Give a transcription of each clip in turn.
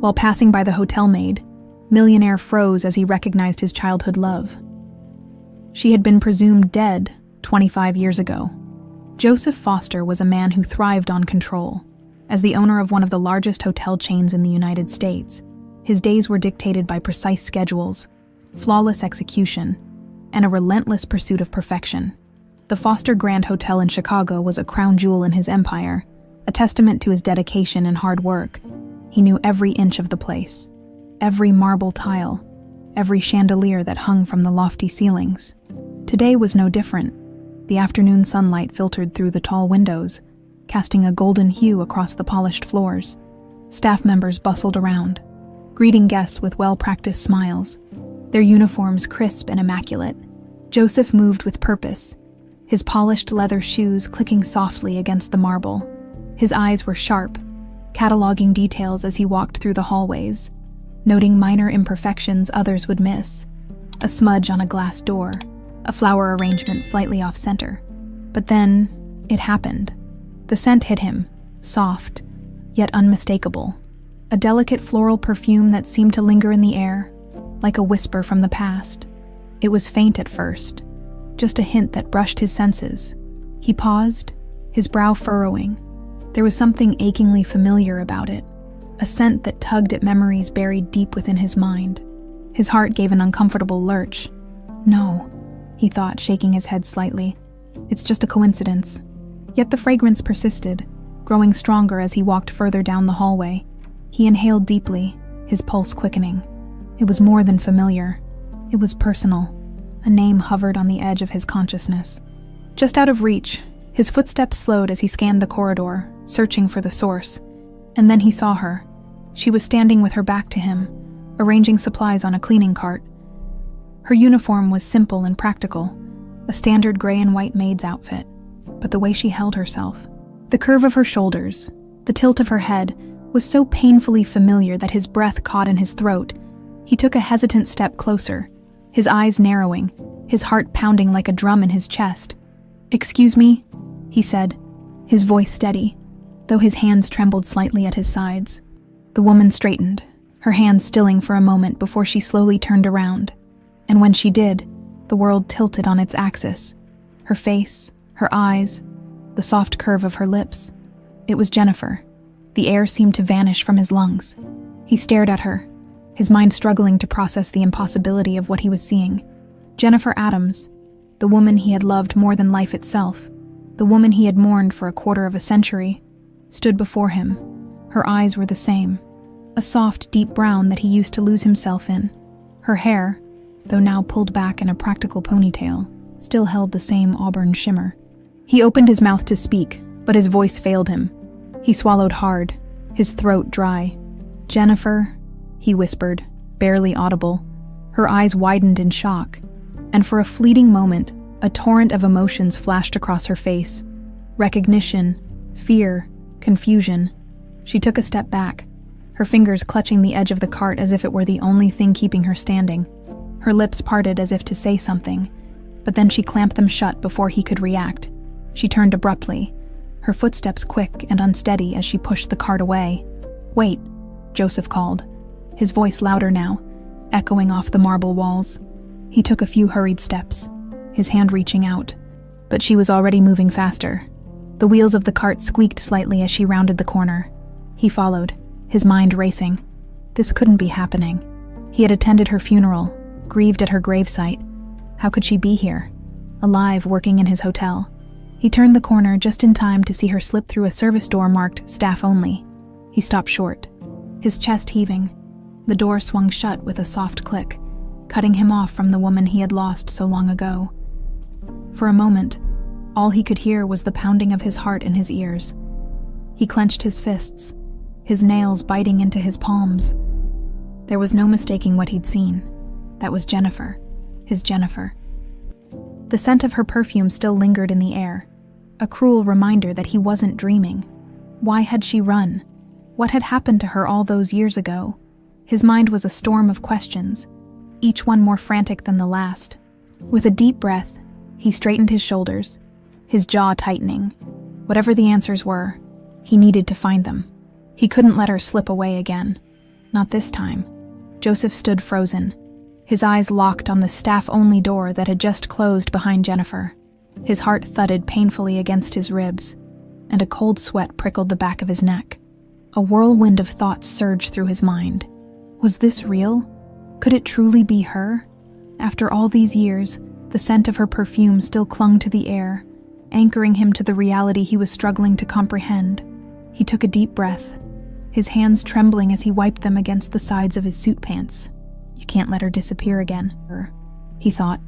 While passing by the hotel maid, Millionaire froze as he recognized his childhood love. She had been presumed dead 25 years ago. Joseph Foster was a man who thrived on control. As the owner of one of the largest hotel chains in the United States, his days were dictated by precise schedules, flawless execution, and a relentless pursuit of perfection. The Foster Grand Hotel in Chicago was a crown jewel in his empire, a testament to his dedication and hard work. He knew every inch of the place, every marble tile, every chandelier that hung from the lofty ceilings. Today was no different. The afternoon sunlight filtered through the tall windows, casting a golden hue across the polished floors. Staff members bustled around, greeting guests with well-practiced smiles, their uniforms crisp and immaculate. Joseph moved with purpose, his polished leather shoes clicking softly against the marble. His eyes were sharp, cataloging details as he walked through the hallways, noting minor imperfections others would miss. A smudge on a glass door, a flower arrangement slightly off-center. But then, it happened. The scent hit him, soft, yet unmistakable. A delicate floral perfume that seemed to linger in the air, like a whisper from the past. It was faint at first, just a hint that brushed his senses. He paused, his brow furrowing. There was something achingly familiar about it, a scent that tugged at memories buried deep within his mind. His heart gave an uncomfortable lurch. No, he thought, shaking his head slightly. It's just a coincidence. Yet the fragrance persisted, growing stronger as he walked further down the hallway. He inhaled deeply, his pulse quickening. It was more than familiar. It was personal. A name hovered on the edge of his consciousness. Just out of reach, his footsteps slowed as he scanned the corridor, searching for the source. And then he saw her. She was standing with her back to him, arranging supplies on a cleaning cart. Her uniform was simple and practical, a standard gray and white maid's outfit. But the way she held herself, the curve of her shoulders, the tilt of her head, was so painfully familiar that his breath caught in his throat. He took a hesitant step closer, his eyes narrowing, his heart pounding like a drum in his chest. "Excuse me," he said, his voice steady, though his hands trembled slightly at his sides. The woman straightened, her hands stilling for a moment before she slowly turned around. And when she did, the world tilted on its axis. Her face, her eyes, the soft curve of her lips. It was Jennifer. The air seemed to vanish from his lungs. He stared at her, his mind struggling to process the impossibility of what he was seeing. Jennifer Adams, the woman he had loved more than life itself, the woman he had mourned for a quarter of a century, stood before him. Her eyes were the same, a soft, deep brown that he used to lose himself in. Her hair, though now pulled back in a practical ponytail, still held the same auburn shimmer. He opened his mouth to speak, but his voice failed him. He swallowed hard, his throat dry. "Jennifer," he whispered, barely audible. Her eyes widened in shock, and for a fleeting moment, a torrent of emotions flashed across her face. Recognition, fear, confusion. She took a step back, her fingers clutching the edge of the cart as if it were the only thing keeping her standing. Her lips parted as if to say something, but then she clamped them shut before he could react. She turned abruptly, her footsteps quick and unsteady as she pushed the cart away. "Wait," Joseph called, his voice louder now, echoing off the marble walls. He took a few hurried steps, his hand reaching out, but she was already moving faster. The wheels of the cart squeaked slightly as she rounded the corner. He followed, his mind racing. This couldn't be happening. He had attended her funeral, grieved at her gravesite. How could she be here, alive, working in his hotel? He turned the corner just in time to see her slip through a service door marked "Staff Only." He stopped short, his chest heaving. The door swung shut with a soft click, cutting him off from the woman he had lost so long ago. For a moment, all he could hear was the pounding of his heart in his ears. He clenched his fists, his nails biting into his palms. There was no mistaking what he'd seen. That was Jennifer, his Jennifer. The scent of her perfume still lingered in the air, a cruel reminder that he wasn't dreaming. Why had she run? What had happened to her all those years ago? His mind was a storm of questions, each one more frantic than the last. With a deep breath, he straightened his shoulders, his jaw tightening. Whatever the answers were, he needed to find them. He couldn't let her slip away again. Not this time. Joseph stood frozen, his eyes locked on the staff-only door that had just closed behind Jennifer. His heart thudded painfully against his ribs, and a cold sweat prickled the back of his neck. A whirlwind of thoughts surged through his mind. Was this real? Could it truly be her? After all these years, the scent of her perfume still clung to the air, anchoring him to the reality he was struggling to comprehend. He took a deep breath, his hands trembling as he wiped them against the sides of his suit pants. You can't let her disappear again, he thought.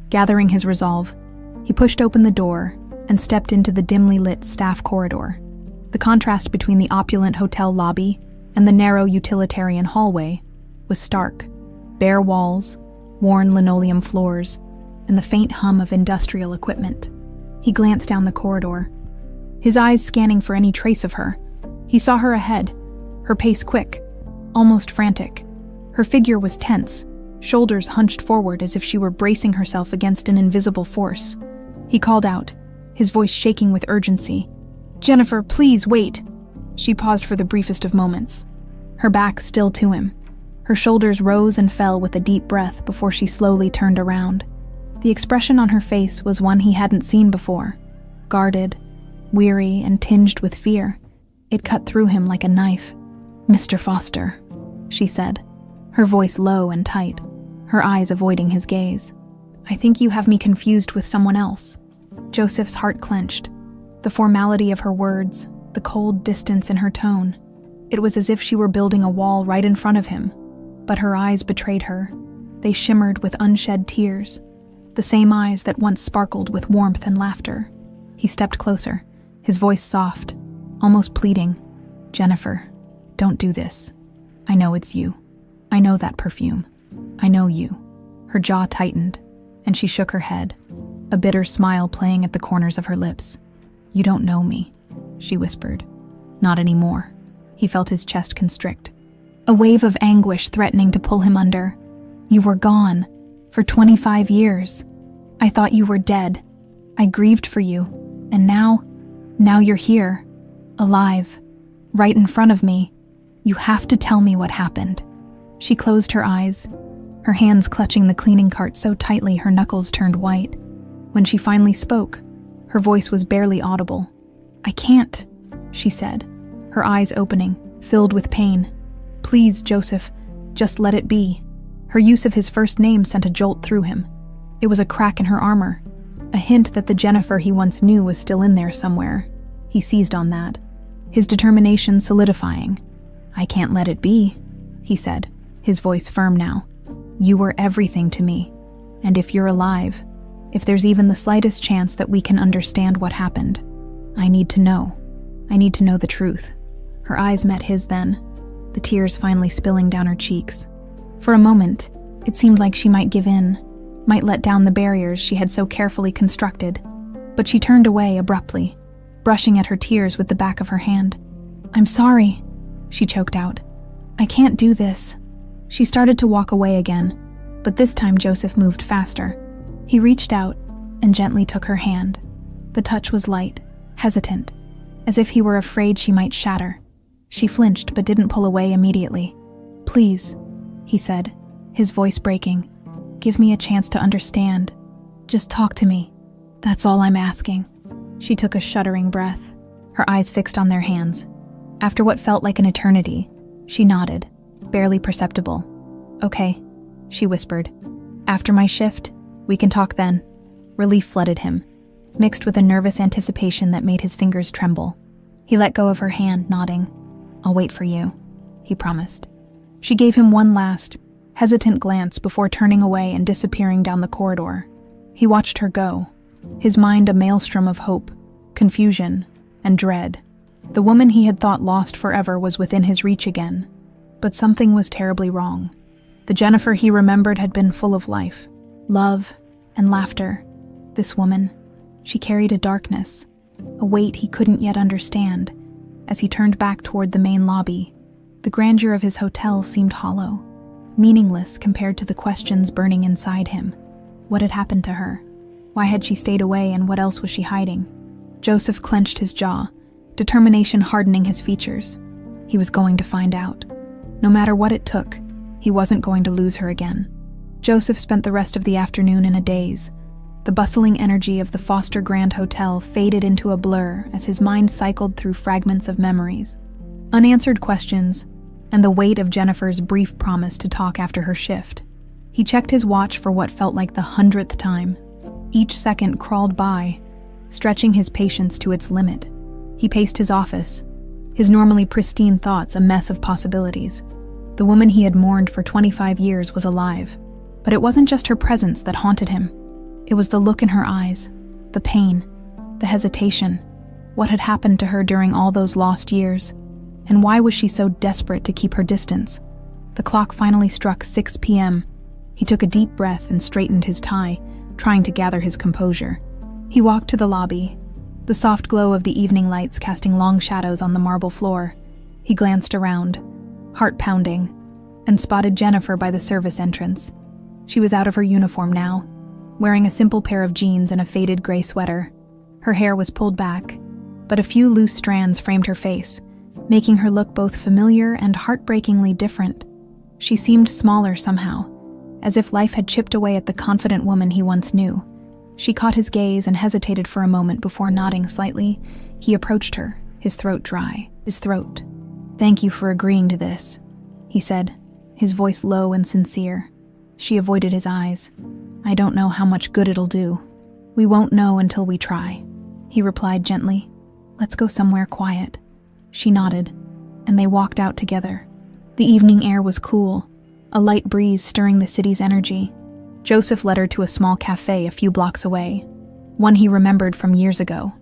Gathering his resolve, he pushed open the door and stepped into the dimly lit staff corridor. The contrast between the opulent hotel lobby and the narrow utilitarian hallway was stark. Bare walls, worn linoleum floors, and the faint hum of industrial equipment. He glanced down the corridor, his eyes scanning for any trace of her. He saw her ahead, her pace quick, almost frantic. Her figure was tense, shoulders hunched forward as if she were bracing herself against an invisible force. He called out, his voice shaking with urgency. "Jennifer, please wait." She paused for the briefest of moments, her back still to him. Her shoulders rose and fell with a deep breath before she slowly turned around. The expression on her face was one he hadn't seen before, guarded, weary, and tinged with fear. It cut through him like a knife. "Mr. Foster," she said, her voice low and tight, her eyes avoiding his gaze. "I think you have me confused with someone else." Joseph's heart clenched. The formality of her words, the cold distance in her tone. It was as if she were building a wall right in front of him. But her eyes betrayed her. They shimmered with unshed tears, the same eyes that once sparkled with warmth and laughter. He stepped closer, his voice soft, almost pleading. "Jennifer, don't do this. I know it's you. I know that perfume. I know you." Her jaw tightened, and she shook her head, a bitter smile playing at the corners of her lips. "You don't know me," she whispered. "Not anymore." He felt his chest constrict, a wave of anguish threatening to pull him under. "You were gone, for 25 years. I thought you were dead. I grieved for you, and now you're here, alive, right in front of me. You have to tell me what happened." She closed her eyes, her hands clutching the cleaning cart so tightly her knuckles turned white. When she finally spoke, her voice was barely audible. "I can't," she said, her eyes opening, filled with pain. "Please, Joseph, just let it be." Her use of his first name sent a jolt through him. It was a crack in her armor, a hint that the Jennifer he once knew was still in there somewhere. He seized on that, his determination solidifying. "I can't let it be," he said, his voice firm now. "You were everything to me, and if you're alive, if there's even the slightest chance that we can understand what happened, I need to know. I need to know the truth." Her eyes met his then, the tears finally spilling down her cheeks. For a moment, it seemed like she might give in, might let down the barriers she had so carefully constructed, but she turned away abruptly, brushing at her tears with the back of her hand. "I'm sorry," she choked out. "I can't do this." She started to walk away again, but this time Joseph moved faster. He reached out and gently took her hand. The touch was light, hesitant, as if he were afraid she might shatter. She flinched but didn't pull away immediately. "Please," he said, his voice breaking. "Give me a chance to understand. Just talk to me. That's all I'm asking." She took a shuddering breath, her eyes fixed on their hands. After what felt like an eternity, she nodded, barely perceptible. "Okay," she whispered. "After my shift, we can talk then." Relief flooded him, mixed with a nervous anticipation that made his fingers tremble. He let go of her hand, nodding. "I'll wait for you," he promised. She gave him one last, hesitant glance before turning away and disappearing down the corridor. He watched her go, his mind a maelstrom of hope, confusion, and dread. The woman he had thought lost forever was within his reach again, but something was terribly wrong. The Jennifer he remembered had been full of life, love, and laughter. This woman, she carried a darkness, a weight he couldn't yet understand. As he turned back toward the main lobby, the grandeur of his hotel seemed hollow, meaningless compared to the questions burning inside him. What had happened to her? Why had she stayed away, and what else was she hiding? Joseph clenched his jaw, determination hardening his features. He was going to find out. No matter what it took, he wasn't going to lose her again. Joseph spent the rest of the afternoon in a daze. The bustling energy of the Foster Grand Hotel faded into a blur as his mind cycled through fragments of memories. Unanswered questions, and the weight of Jennifer's brief promise to talk after her shift. He checked his watch for what felt like the 100th time. Each second crawled by, stretching his patience to its limit. He paced his office, his normally pristine thoughts a mess of possibilities. The woman he had mourned for 25 years was alive, but it wasn't just her presence that haunted him. It was the look in her eyes, the pain, the hesitation. What had happened to her during all those lost years? And why was she so desperate to keep her distance? The clock finally struck 6 p.m. He took a deep breath and straightened his tie, trying to gather his composure. He walked to the lobby, the soft glow of the evening lights casting long shadows on the marble floor. He glanced around, heart pounding, and spotted Jennifer by the service entrance. She was out of her uniform now, wearing a simple pair of jeans and a faded gray sweater. Her hair was pulled back, but a few loose strands framed her face, making her look both familiar and heartbreakingly different. She seemed smaller somehow, as if life had chipped away at the confident woman he once knew. She caught his gaze and hesitated for a moment before nodding slightly. He approached her, his throat dry. "Thank you for agreeing to this," he said, his voice low and sincere. She avoided his eyes. "I don't know how much good it'll do. We won't know until we try," he replied gently. "Let's go somewhere quiet." She nodded, and they walked out together. The evening air was cool, a light breeze stirring the city's energy. Joseph led her to a small cafe a few blocks away, one he remembered from years ago.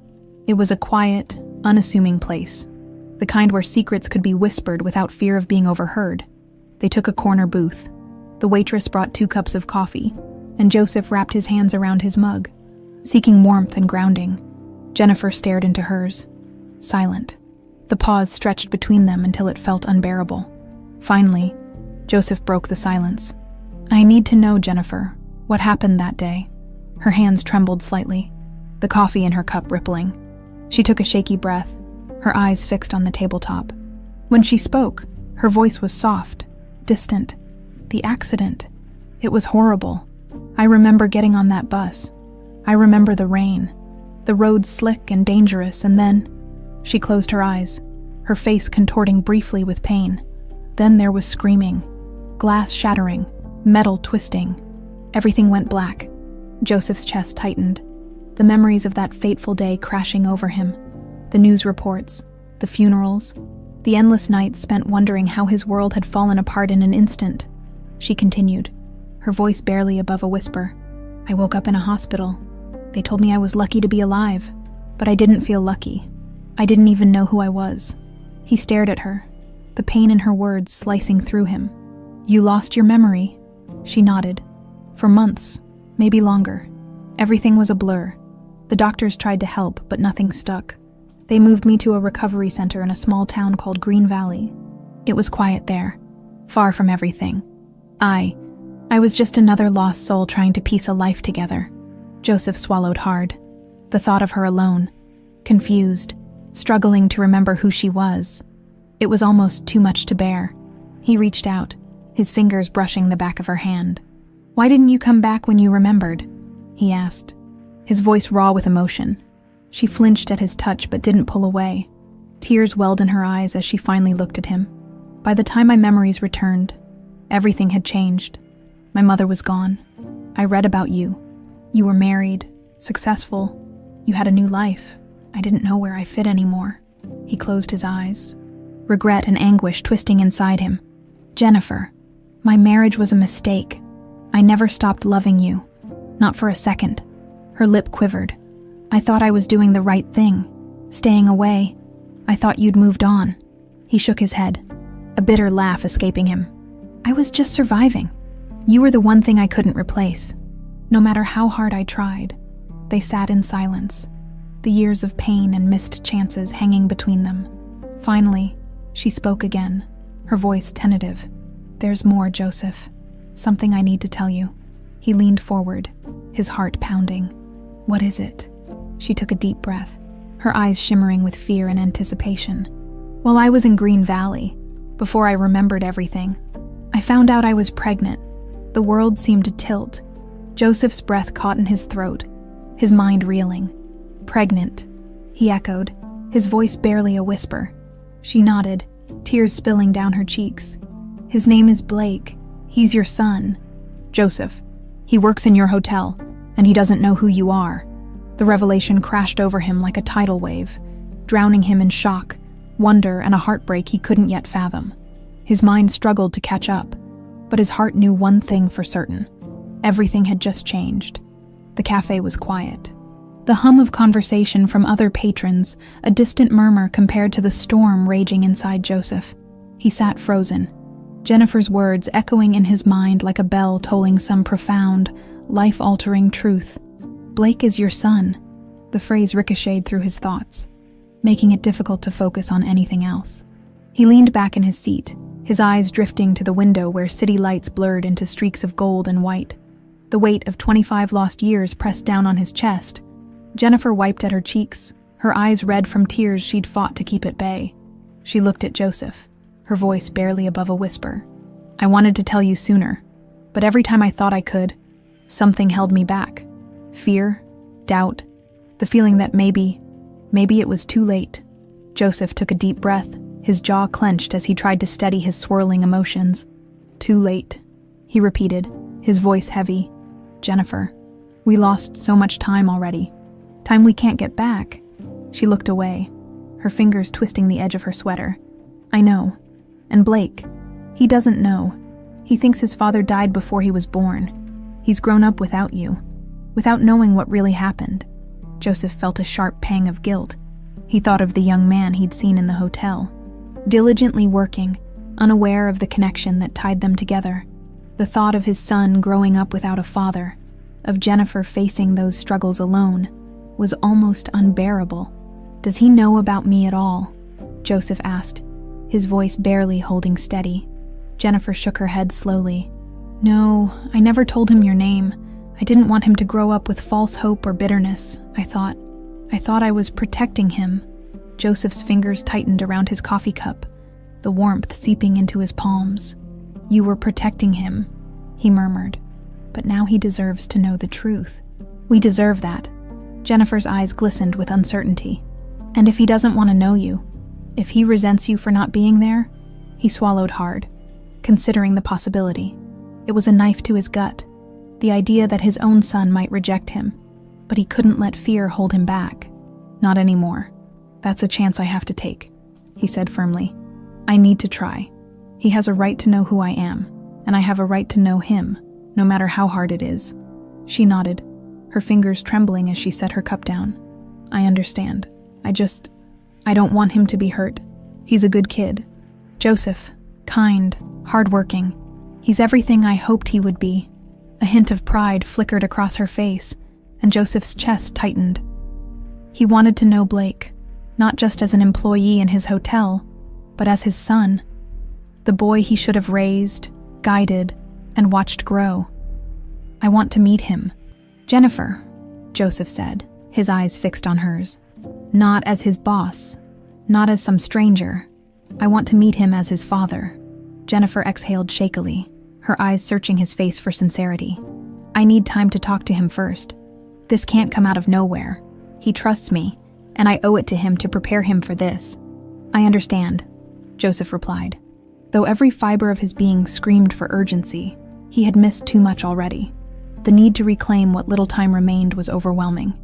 It was a quiet, unassuming place, the kind where secrets could be whispered without fear of being overheard. They took a corner booth. The waitress brought 2 cups of coffee, and Joseph wrapped his hands around his mug, seeking warmth and grounding. Jennifer stared into hers, silent. The pause stretched between them until it felt unbearable. Finally, Joseph broke the silence. "I need to know, Jennifer, what happened that day." Her hands trembled slightly, the coffee in her cup rippling. She took a shaky breath, her eyes fixed on the tabletop. When she spoke, her voice was soft, distant. "The accident. It was horrible. I remember getting on that bus. I remember the rain, the road slick and dangerous, and then..." She closed her eyes, her face contorting briefly with pain. Then there was screaming, glass shattering, metal twisting. Everything went black. Joseph's chest tightened, the memories of that fateful day crashing over him. The news reports, the funerals, the endless nights spent wondering how his world had fallen apart in an instant. She continued, her voice barely above a whisper. "I woke up in a hospital. They told me I was lucky to be alive, but I didn't feel lucky. I didn't even know who I was." He stared at her, the pain in her words slicing through him. "You lost your memory?" She nodded. "For months, maybe longer. Everything was a blur. The doctors tried to help, but nothing stuck. They moved me to a recovery center in a small town called Green Valley. It was quiet there, far from everything. I was just another lost soul trying to piece a life together." Joseph swallowed hard. The thought of her alone, confused, struggling to remember who she was. It was almost too much to bear. He reached out, his fingers brushing the back of her hand. "Why didn't you come back when you remembered?" he asked, his voice raw with emotion. She flinched at his touch but didn't pull away. Tears welled in her eyes as she finally looked at him. "By the time my memories returned, everything had changed. My mother was gone. I read about you. You were married, successful. You had a new life. I didn't know where I fit anymore." He closed his eyes, regret and anguish twisting inside him. "Jennifer, my marriage was a mistake. I never stopped loving you. Not for a second." Her lip quivered. "I thought I was doing the right thing, staying away. I thought you'd moved on." He shook his head, a bitter laugh escaping him. "I was just surviving. You were the one thing I couldn't replace. No matter how hard I tried." They sat in silence, the years of pain and missed chances hanging between them. Finally, she spoke again, her voice tentative. "There's more, Joseph. Something I need to tell you." He leaned forward, his heart pounding. "What is it?" She took a deep breath, her eyes shimmering with fear and anticipation. "While I was in Green Valley, before I remembered everything. I found out I was pregnant. The world seemed to tilt. Joseph's breath caught in his throat, his mind reeling. Pregnant, he echoed, his voice barely a whisper. She nodded, tears spilling down her cheeks. His name is Blake. He's your son. Joseph. He works in your hotel, and he doesn't know who you are. The revelation crashed over him like a tidal wave, drowning him in shock, wonder, and a heartbreak he couldn't yet fathom. His mind struggled to catch up, but his heart knew one thing for certain. Everything had just changed. The cafe was quiet. The hum of conversation from other patrons, a distant murmur compared to the storm raging inside Joseph. He sat frozen, Jennifer's words echoing in his mind like a bell tolling some profound, life-altering truth. Blake is your son. The phrase ricocheted through his thoughts, making it difficult to focus on anything else. He leaned back in his seat, his eyes drifting to the window where city lights blurred into streaks of gold and white. The weight of 25 lost years pressed down on his chest. Jennifer wiped at her cheeks, her eyes red from tears she'd fought to keep at bay. She looked at Joseph, her voice barely above a whisper. I wanted to tell you sooner, but every time I thought I could, something held me back. Fear, doubt, the feeling that maybe it was too late. Joseph took a deep breath, his jaw clenched as he tried to steady his swirling emotions. Too late, he repeated, his voice heavy. Jennifer, we lost so much time already. Time we can't get back. She looked away, her fingers twisting the edge of her sweater. I know. And Blake, he doesn't know. He thinks his father died before he was born. He's grown up without you, without knowing what really happened. Joseph felt a sharp pang of guilt. He thought of the young man he'd seen in the hotel, diligently working, unaware of the connection that tied them together. The thought of his son growing up without a father, of Jennifer facing those struggles alone, was almost unbearable. Does he know about me at all? Joseph asked, his voice barely holding steady. Jennifer shook her head slowly. No, I never told him your name. I didn't want him to grow up with false hope or bitterness, I thought I was protecting him. Joseph's fingers tightened around his coffee cup, the warmth seeping into his palms. You were protecting him, he murmured. But now he deserves to know the truth. We deserve that. Jennifer's eyes glistened with uncertainty. And if he doesn't want to know you, if he resents you for not being there, he swallowed hard, considering the possibility. It was a knife to his gut, the idea that his own son might reject him, but he couldn't let fear hold him back. Not anymore. That's a chance I have to take, he said firmly. I need to try. He has a right to know who I am, and I have a right to know him, no matter how hard it is. She nodded, her fingers trembling as she set her cup down. I understand. I don't want him to be hurt. He's a good kid. Joseph, kind, hardworking. He's everything I hoped he would be. A hint of pride flickered across her face, and Joseph's chest tightened. He wanted to know Blake, not just as an employee in his hotel, but as his son. The boy he should have raised, guided, and watched grow. I want to meet him. Jennifer, Joseph said, his eyes fixed on hers. Not as his boss, not as some stranger. I want to meet him as his father. Jennifer exhaled shakily, her eyes searching his face for sincerity. I need time to talk to him first. This can't come out of nowhere. He trusts me, and I owe it to him to prepare him for this. I understand, Joseph replied. Though every fiber of his being screamed for urgency, he had missed too much already. The need to reclaim what little time remained was overwhelming.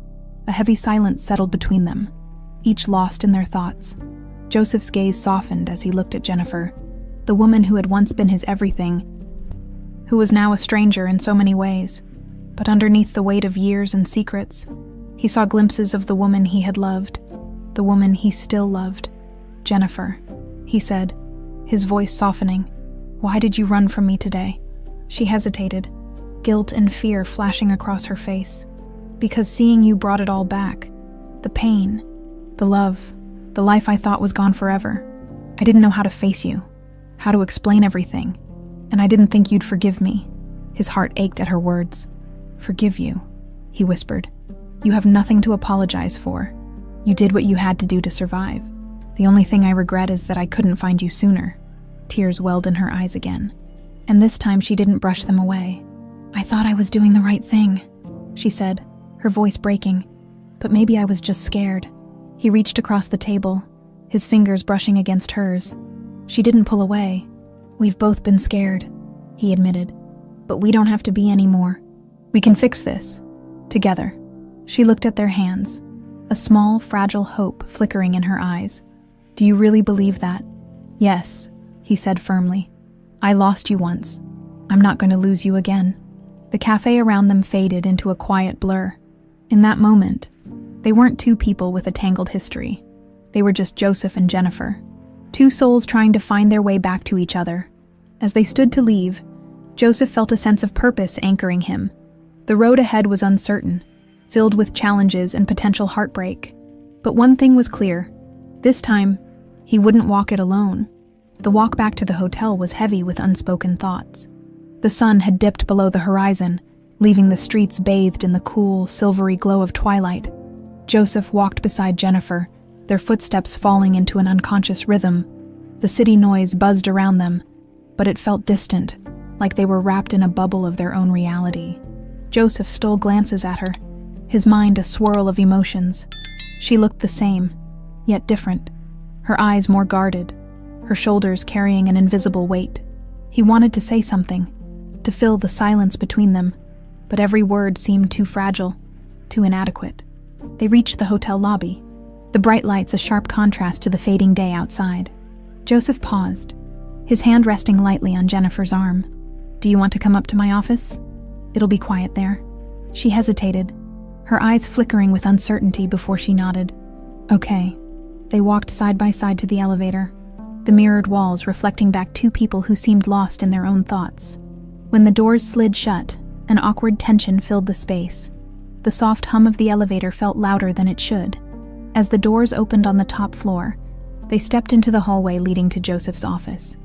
A heavy silence settled between them, each lost in their thoughts. Joseph's gaze softened as he looked at Jennifer, the woman who had once been his everything, who was now a stranger in so many ways. But underneath the weight of years and secrets, he saw glimpses of the woman he had loved, the woman he still loved. Jennifer, he said, his voice softening. Why did you run from me today? She hesitated, guilt and fear flashing across her face. Because seeing you brought it all back. The pain, the love, the life I thought was gone forever. I didn't know how to face you, how to explain everything, and I didn't think you'd forgive me. His heart ached at her words. Forgive you, he whispered. You have nothing to apologize for. You did what you had to do to survive. The only thing I regret is that I couldn't find you sooner. Tears welled in her eyes again, and this time she didn't brush them away. "I thought I was doing the right thing," she said, her voice breaking, "but maybe I was just scared." He reached across the table, his fingers brushing against hers. She didn't pull away. "We've both been scared," he admitted, "but we don't have to be anymore. We can fix this. Together." She looked at their hands, a small, fragile hope flickering in her eyes. "Do you really believe that?" "Yes," he said firmly. "I lost you once. I'm not going to lose you again." The cafe around them faded into a quiet blur. In that moment, they weren't two people with a tangled history. They were just Joseph and Jennifer, two souls trying to find their way back to each other. As they stood to leave, Joseph felt a sense of purpose anchoring him. The road ahead was uncertain, filled with challenges and potential heartbreak. But one thing was clear. This time, he wouldn't walk it alone. The walk back to the hotel was heavy with unspoken thoughts. The sun had dipped below the horizon, leaving the streets bathed in the cool, silvery glow of twilight. Joseph walked beside Jennifer, their footsteps falling into an unconscious rhythm. The city noise buzzed around them, but it felt distant, like they were wrapped in a bubble of their own reality. Joseph stole glances at her, his mind a swirl of emotions. She looked the same, yet different, her eyes more guarded, her shoulders carrying an invisible weight. He wanted to say something, to fill the silence between them, but every word seemed too fragile, too inadequate. They reached the hotel lobby, the bright lights a sharp contrast to the fading day outside. Joseph paused, his hand resting lightly on Jennifer's arm. "Do you want to come up to my office? It'll be quiet there." She hesitated, her eyes flickering with uncertainty before she nodded. "Okay." They walked side by side to the elevator, the mirrored walls reflecting back two people who seemed lost in their own thoughts. When the doors slid shut, an awkward tension filled the space. The soft hum of the elevator felt louder than it should. As the doors opened on the top floor, they stepped into the hallway leading to Joseph's office.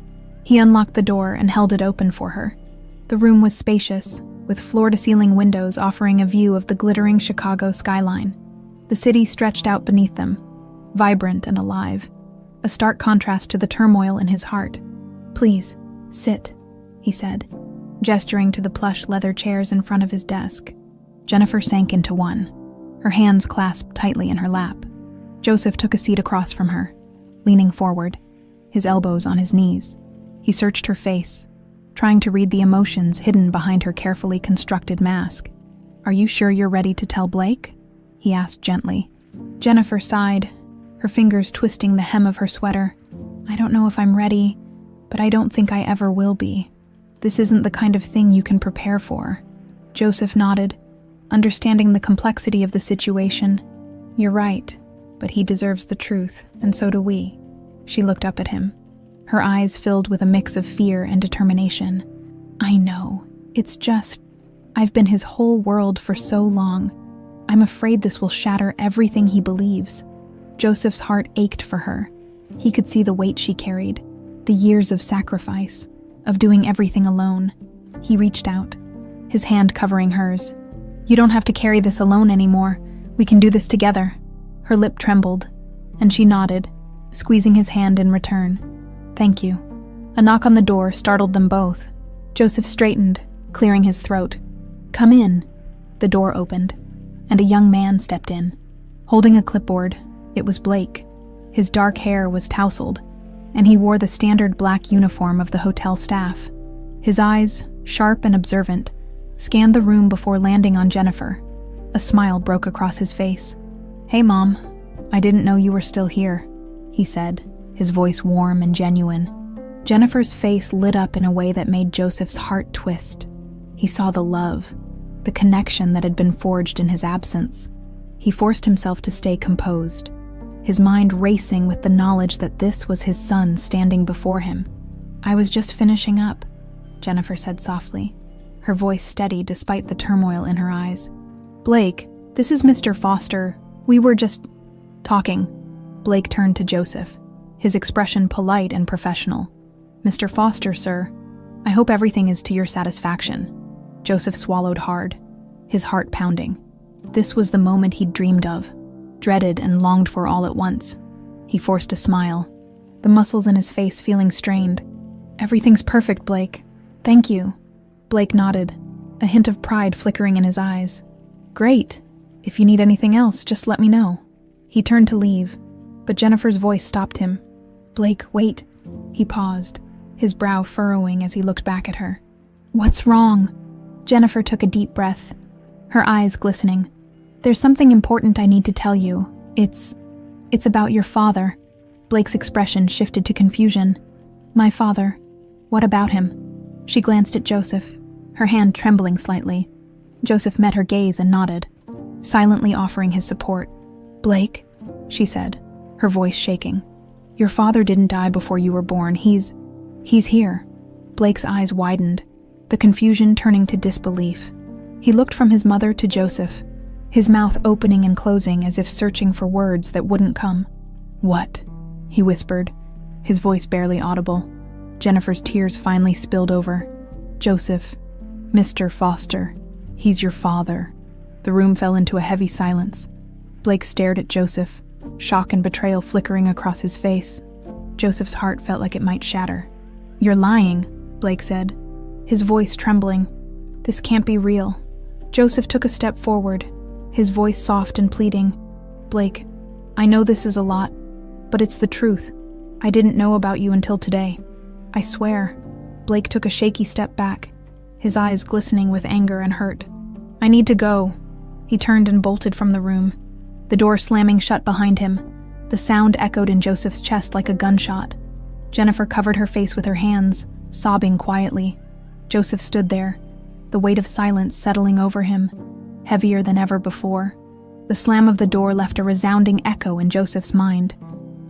He unlocked the door and held it open for her. The room was spacious, with floor-to-ceiling windows offering a view of the glittering Chicago skyline. The city stretched out beneath them, vibrant and alive, a stark contrast to the turmoil in his heart. "Please, sit," he said, gesturing to the plush leather chairs in front of his desk. Jennifer sank into one, her hands clasped tightly in her lap. Joseph took a seat across from her, leaning forward, his elbows on his knees. He searched her face, trying to read the emotions hidden behind her carefully constructed mask. "Are you sure you're ready to tell Blake?" he asked gently. Jennifer sighed, her fingers twisting the hem of her sweater. "I don't know if I'm ready, but I don't think I ever will be. This isn't the kind of thing you can prepare for." Joseph nodded, understanding the complexity of the situation. "You're right, but he deserves the truth, and so do we." She looked up at him, her eyes filled with a mix of fear and determination. "I know. It's just, I've been his whole world for so long. I'm afraid this will shatter everything he believes." Joseph's heart ached for her. He could see the weight she carried, the years of sacrifice, of doing everything alone. He reached out, his hand covering hers. "You don't have to carry this alone anymore. We can do this together." Her lip trembled, and she nodded, squeezing his hand in return. "Thank you." A knock on the door startled them both. Joseph straightened, clearing his throat. "Come in." The door opened, and a young man stepped in. Holding a clipboard, it was Blake. His dark hair was tousled, and he wore the standard black uniform of the hotel staff. His eyes, sharp and observant, scanned the room before landing on Jennifer. A smile broke across his face. "Hey, Mom. I didn't know you were still here," he said, his voice warm and genuine. Jennifer's face lit up in a way that made Joseph's heart twist. He saw the love, the connection that had been forged in his absence. He forced himself to stay composed, his mind racing with the knowledge that this was his son standing before him. "I was just finishing up," Jennifer said softly, her voice steady despite the turmoil in her eyes. "Blake, this is Mr. Foster. We were just talking." Blake turned to Joseph, his expression polite and professional. "Mr. Foster, sir. I hope everything is to your satisfaction." Joseph swallowed hard, his heart pounding. This was the moment he'd dreamed of, dreaded and longed for all at once. He forced a smile, the muscles in his face feeling strained. Everything's perfect, Blake. Thank you. Blake nodded, a hint of pride flickering in his eyes. Great. If you need anything else, just let me know. He turned to leave, but Jennifer's voice stopped him. Blake, wait. He paused, his brow furrowing as he looked back at her. What's wrong? Jennifer took a deep breath, her eyes glistening. There's something important I need to tell you. It's about your father. Blake's expression shifted to confusion. My father. What about him? She glanced at Joseph, her hand trembling slightly. Joseph met her gaze and nodded, silently offering his support. Blake, she said, her voice shaking. Your father didn't die before you were born. He's here. Blake's eyes widened, the confusion turning to disbelief. He looked from his mother to Joseph, his mouth opening and closing as if searching for words that wouldn't come. What? He whispered, his voice barely audible. Jennifer's tears finally spilled over. Joseph, Mr. Foster, he's your father. The room fell into a heavy silence. Blake stared at Joseph, shock and betrayal flickering across his face. Joseph's heart felt like it might shatter. You're lying, Blake said, his voice trembling. This can't be real. Joseph took a step forward, his voice soft and pleading. Blake, I know this is a lot, but it's the truth. I didn't know about you until today. I swear. Blake took a shaky step back, his eyes glistening with anger and hurt. I need to go. He turned and bolted from the room, the door slamming shut behind him. The sound echoed in Joseph's chest like a gunshot. Jennifer covered her face with her hands, sobbing quietly. Joseph stood there, the weight of silence settling over him, heavier than ever before. The slam of the door left a resounding echo in Joseph's mind,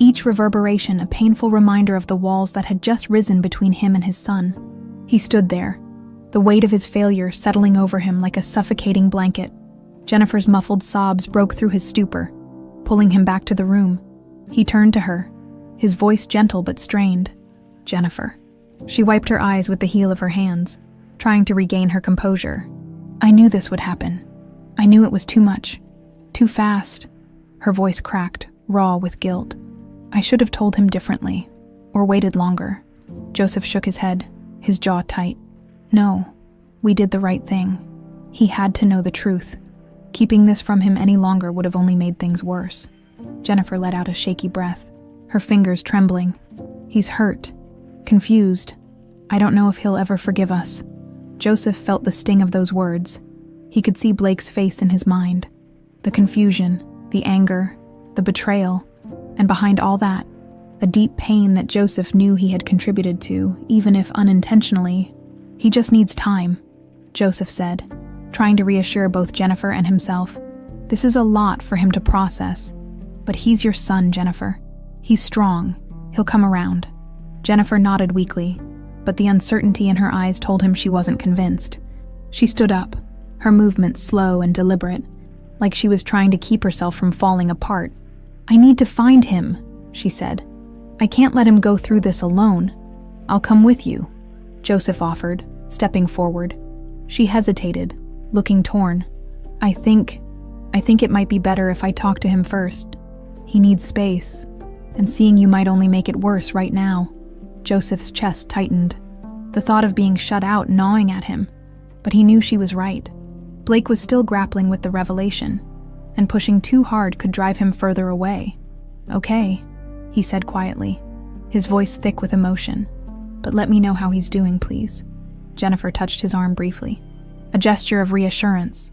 each reverberation a painful reminder of the walls that had just risen between him and his son. He stood there, the weight of his failure settling over him like a suffocating blanket. Jennifer's muffled sobs broke through his stupor, pulling him back to the room. He turned to her, his voice gentle but strained. Jennifer. She wiped her eyes with the heel of her hands, trying to regain her composure. I knew this would happen. I knew it was too much. Too fast. Her voice cracked, raw with guilt. I should have told him differently, or waited longer. Joseph shook his head, his jaw tight. No, we did the right thing. He had to know the truth. Keeping this from him any longer would have only made things worse. Jennifer let out a shaky breath, her fingers trembling. He's hurt, confused. I don't know if he'll ever forgive us. Joseph felt the sting of those words. He could see Blake's face in his mind. The confusion, the anger, the betrayal, and behind all that, a deep pain that Joseph knew he had contributed to, even if unintentionally. He just needs time, Joseph said, trying to reassure both Jennifer and himself. This is a lot for him to process. But he's your son, Jennifer. He's strong. He'll come around. Jennifer nodded weakly, but the uncertainty in her eyes told him she wasn't convinced. She stood up, her movements slow and deliberate, like she was trying to keep herself from falling apart. I need to find him, she said. I can't let him go through this alone. I'll come with you, Joseph offered, stepping forward. She hesitated, looking torn. I think it might be better if I talk to him first. He needs space, and seeing you might only make it worse right now. Joseph's chest tightened, the thought of being shut out gnawing at him, but he knew she was right. Blake was still grappling with the revelation, and pushing too hard could drive him further away. Okay, he said quietly, his voice thick with emotion. But let me know how he's doing, please. Jennifer touched his arm briefly, a gesture of reassurance.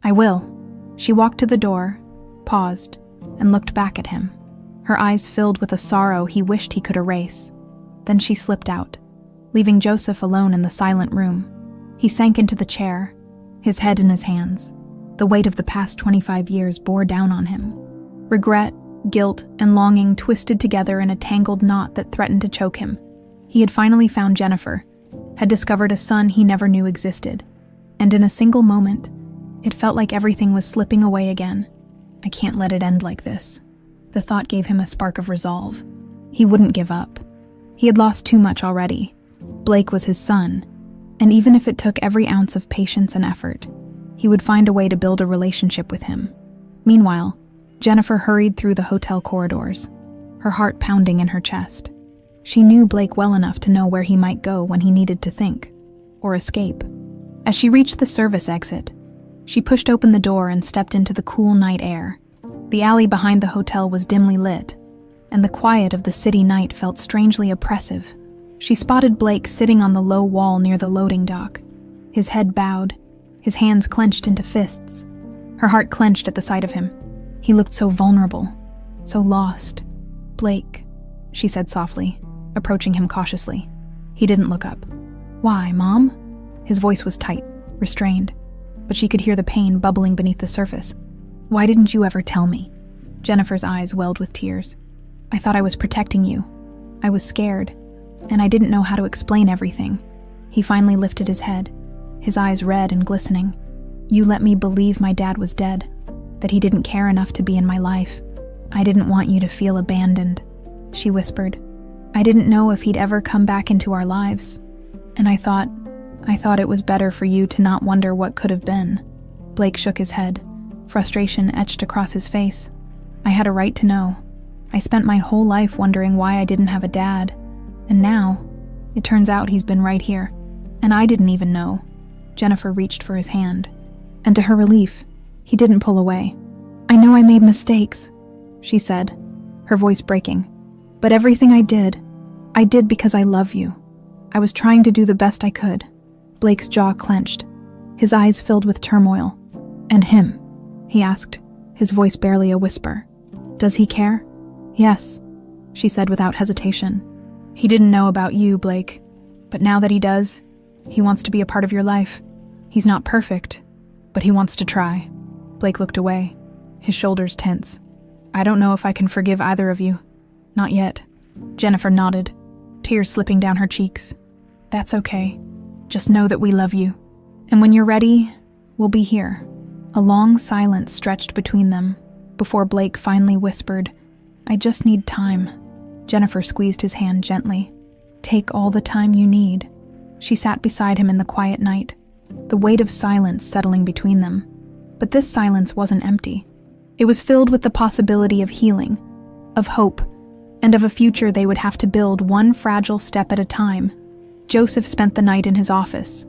I will. She walked to the door, paused, and looked back at him, her eyes filled with a sorrow he wished he could erase. Then she slipped out, leaving Joseph alone in the silent room. He sank into the chair, his head in his hands. The weight of the past 25 years bore down on him. Regret, guilt, and longing twisted together in a tangled knot that threatened to choke him. He had finally found Jennifer, had discovered a son he never knew existed, and in a single moment, it felt like everything was slipping away again. I can't let it end like this. The thought gave him a spark of resolve. He wouldn't give up. He had lost too much already. Blake was his son, and even if it took every ounce of patience and effort, he would find a way to build a relationship with him. Meanwhile, Jennifer hurried through the hotel corridors, her heart pounding in her chest. She knew Blake well enough to know where he might go when he needed to think, or escape. As she reached the service exit, she pushed open the door and stepped into the cool night air. The alley behind the hotel was dimly lit, and the quiet of the city night felt strangely oppressive. She spotted Blake sitting on the low wall near the loading dock, his head bowed, his hands clenched into fists. Her heart clenched at the sight of him. He looked so vulnerable, so lost. "Blake," she said softly, approaching him cautiously. He didn't look up. "Why, Mom?" His voice was tight, restrained, but she could hear the pain bubbling beneath the surface. "Why didn't you ever tell me?" Jennifer's eyes welled with tears. "I thought I was protecting you. I was scared, and I didn't know how to explain everything." He finally lifted his head, his eyes red and glistening. "You let me believe my dad was dead, that he didn't care enough to be in my life. I didn't want you to feel abandoned," she whispered. "I didn't know if he'd ever come back into our lives. And I thought it was better for you to not wonder what could have been." Blake shook his head, frustration etched across his face. "I had a right to know. I spent my whole life wondering why I didn't have a dad. And now, it turns out he's been right here. And I didn't even know." Jennifer reached for his hand, and to her relief, he didn't pull away. "I know I made mistakes," she said, her voice breaking. "But everything I did because I love you. I was trying to do the best I could." Blake's jaw clenched, his eyes filled with turmoil. "And him?" he asked, his voice barely a whisper. "Does he care?" "Yes," she said without hesitation. "He didn't know about you, Blake, but now that he does, he wants to be a part of your life. He's not perfect, but he wants to try." Blake looked away, his shoulders tense. "I don't know if I can forgive either of you. Not yet." Jennifer nodded, tears slipping down her cheeks. "That's okay. Just know that we love you. And when you're ready, we'll be here." A long silence stretched between them, before Blake finally whispered, "I just need time." Jennifer squeezed his hand gently. "Take all the time you need." She sat beside him in the quiet night, the weight of silence settling between them. But this silence wasn't empty. It was filled with the possibility of healing, of hope, and of a future they would have to build one fragile step at a time. Joseph spent the night in his office,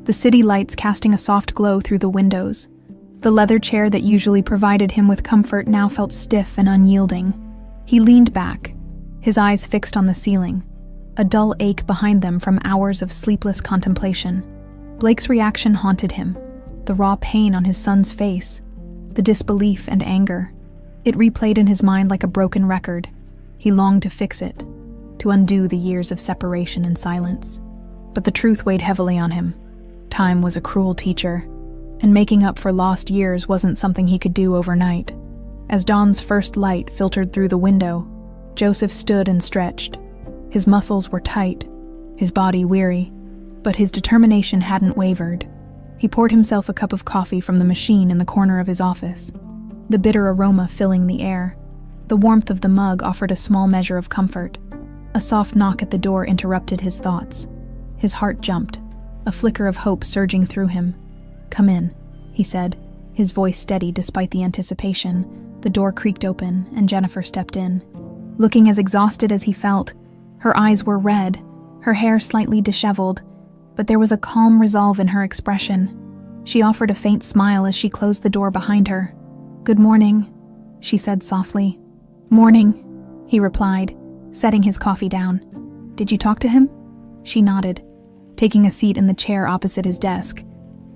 the city lights casting a soft glow through the windows. The leather chair that usually provided him with comfort now felt stiff and unyielding. He leaned back, his eyes fixed on the ceiling, a dull ache behind them from hours of sleepless contemplation. Blake's reaction haunted him, the raw pain on his son's face, the disbelief and anger. It replayed in his mind like a broken record. He longed to fix it, to undo the years of separation and silence. But the truth weighed heavily on him. Time was a cruel teacher, and making up for lost years wasn't something he could do overnight. As dawn's first light filtered through the window, Joseph stood and stretched. His muscles were tight, his body weary, but his determination hadn't wavered. He poured himself a cup of coffee from the machine in the corner of his office, the bitter aroma filling the air. The warmth of the mug offered a small measure of comfort. A soft knock at the door interrupted his thoughts. His heart jumped, a flicker of hope surging through him. "Come in," he said, his voice steady despite the anticipation. The door creaked open, and Jennifer stepped in. Looking as exhausted as he felt, her eyes were red, her hair slightly disheveled, but there was a calm resolve in her expression. She offered a faint smile as she closed the door behind her. "Good morning," she said softly. "Morning," he replied, setting his coffee down. "Did you talk to him?" She nodded, taking a seat in the chair opposite his desk.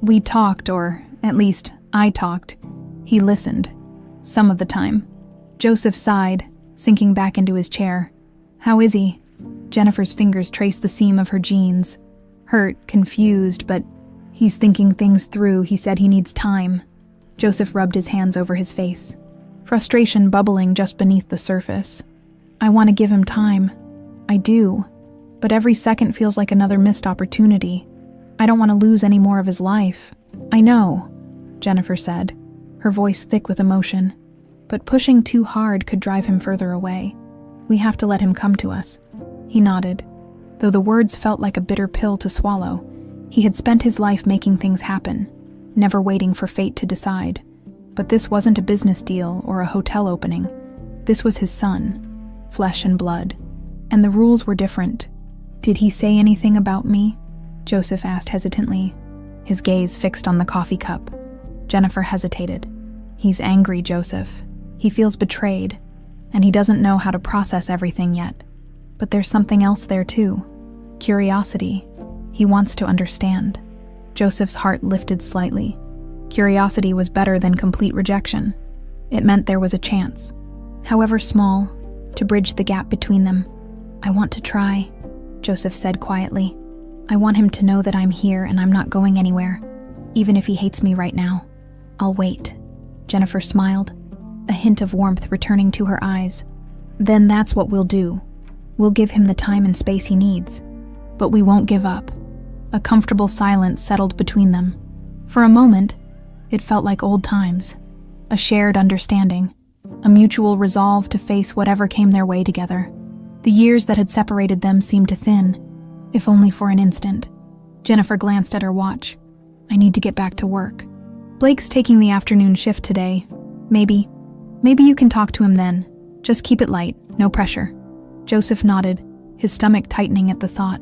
"We talked, or at least I talked. He listened. Some of the time." Joseph sighed, sinking back into his chair. "How is he?" Jennifer's fingers traced the seam of her jeans. Hurt, confused, but he's thinking things through. He said he needs time. Joseph rubbed his hands over his face, frustration bubbling just beneath the surface. "I want to give him time. I do. But every second feels like another missed opportunity. I don't want to lose any more of his life." "I know," Jennifer said, her voice thick with emotion. "But pushing too hard could drive him further away. We have to let him come to us." He nodded. Though the words felt like a bitter pill to swallow, he had spent his life making things happen, never waiting for fate to decide. But this wasn't a business deal or a hotel opening. This was his son, flesh and blood. And the rules were different. Did he say anything about me? Joseph asked hesitantly, his gaze fixed on the coffee cup. Jennifer hesitated. He's angry, Joseph. He feels betrayed, and he doesn't know how to process everything yet. But there's something else there too. Curiosity. He wants to understand. Joseph's heart lifted slightly. Curiosity was better than complete rejection. It meant there was a chance, however small, to bridge the gap between them. I want to try, Joseph said quietly. I want him to know that I'm here and I'm not going anywhere, even if he hates me right now. I'll wait. Jennifer smiled, a hint of warmth returning to her eyes. Then that's what we'll do. We'll give him the time and space he needs. But we won't give up. A comfortable silence settled between them. For a moment, it felt like old times. A shared understanding. A mutual resolve to face whatever came their way together. The years that had separated them seemed to thin, if only for an instant. Jennifer glanced at her watch. I need to get back to work. Blake's taking the afternoon shift today. Maybe you can talk to him then. Just keep it light, no pressure. Joseph nodded, his stomach tightening at the thought.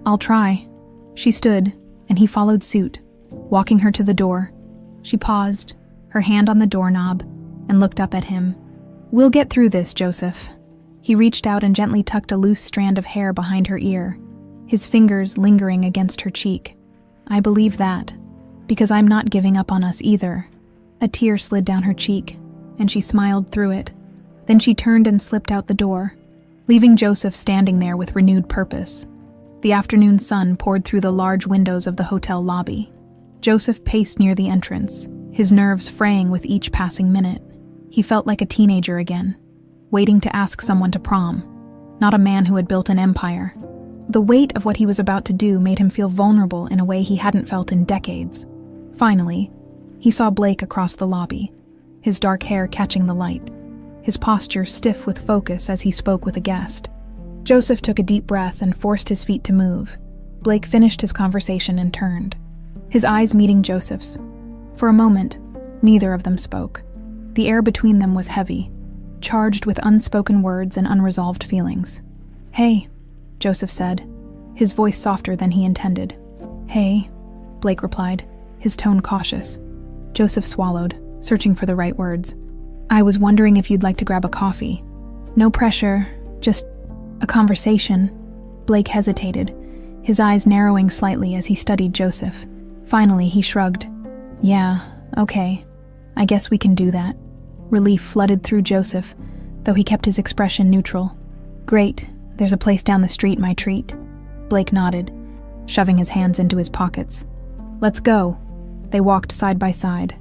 I'll try. She stood, and he followed suit, walking her to the door. She paused, her hand on the doorknob, and looked up at him. We'll get through this, Joseph. He reached out and gently tucked a loose strand of hair behind her ear, his fingers lingering against her cheek. I believe that, because I'm not giving up on us either. A tear slid down her cheek, and she smiled through it. Then she turned and slipped out the door, leaving Joseph standing there with renewed purpose. The afternoon sun poured through the large windows of the hotel lobby. Joseph paced near the entrance, his nerves fraying with each passing minute. He felt like a teenager again, waiting to ask someone to prom, not a man who had built an empire. The weight of what he was about to do made him feel vulnerable in a way he hadn't felt in decades. Finally, he saw Blake across the lobby, his dark hair catching the light, his posture stiff with focus as he spoke with a guest. Joseph took a deep breath and forced his feet to move. Blake finished his conversation and turned, his eyes meeting Joseph's. For a moment, neither of them spoke. The air between them was heavy, charged with unspoken words and unresolved feelings. Hey, Joseph said, his voice softer than he intended. Hey, Blake replied, his tone cautious. Joseph swallowed, searching for the right words. I was wondering if you'd like to grab a coffee. No pressure, just a conversation. Blake hesitated, his eyes narrowing slightly as he studied Joseph. Finally, he shrugged. Yeah, okay. I guess we can do that. Relief flooded through Joseph, though he kept his expression neutral. Great, there's a place down the street, my treat. Blake nodded, shoving his hands into his pockets. Let's go. They walked side by side,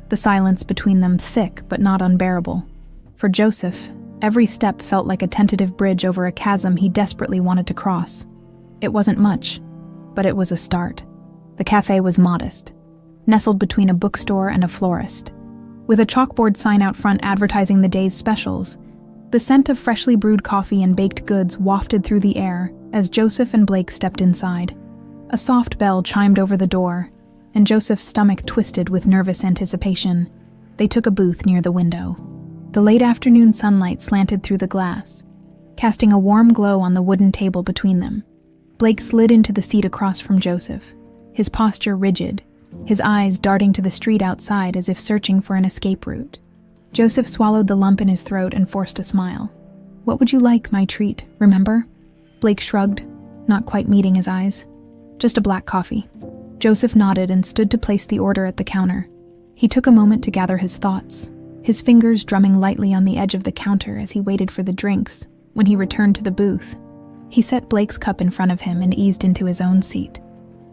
the silence between them thick but not unbearable. For Joseph, every step felt like a tentative bridge over a chasm he desperately wanted to cross. It wasn't much, but it was a start. The cafe was modest, nestled between a bookstore and a florist. With a chalkboard sign out front advertising the day's specials, the scent of freshly brewed coffee and baked goods wafted through the air as Joseph and Blake stepped inside. A soft bell chimed over the door, and Joseph's stomach twisted with nervous anticipation. They took a booth near the window. The late afternoon sunlight slanted through the glass, casting a warm glow on the wooden table between them. Blake slid into the seat across from Joseph, his posture rigid, his eyes darting to the street outside as if searching for an escape route. Joseph swallowed the lump in his throat and forced a smile. What would you like, my treat, remember? Blake shrugged, not quite meeting his eyes. Just a black coffee. Joseph nodded and stood to place the order at the counter. He took a moment to gather his thoughts, his fingers drumming lightly on the edge of the counter as he waited for the drinks. When he returned to the booth, he set Blake's cup in front of him and eased into his own seat,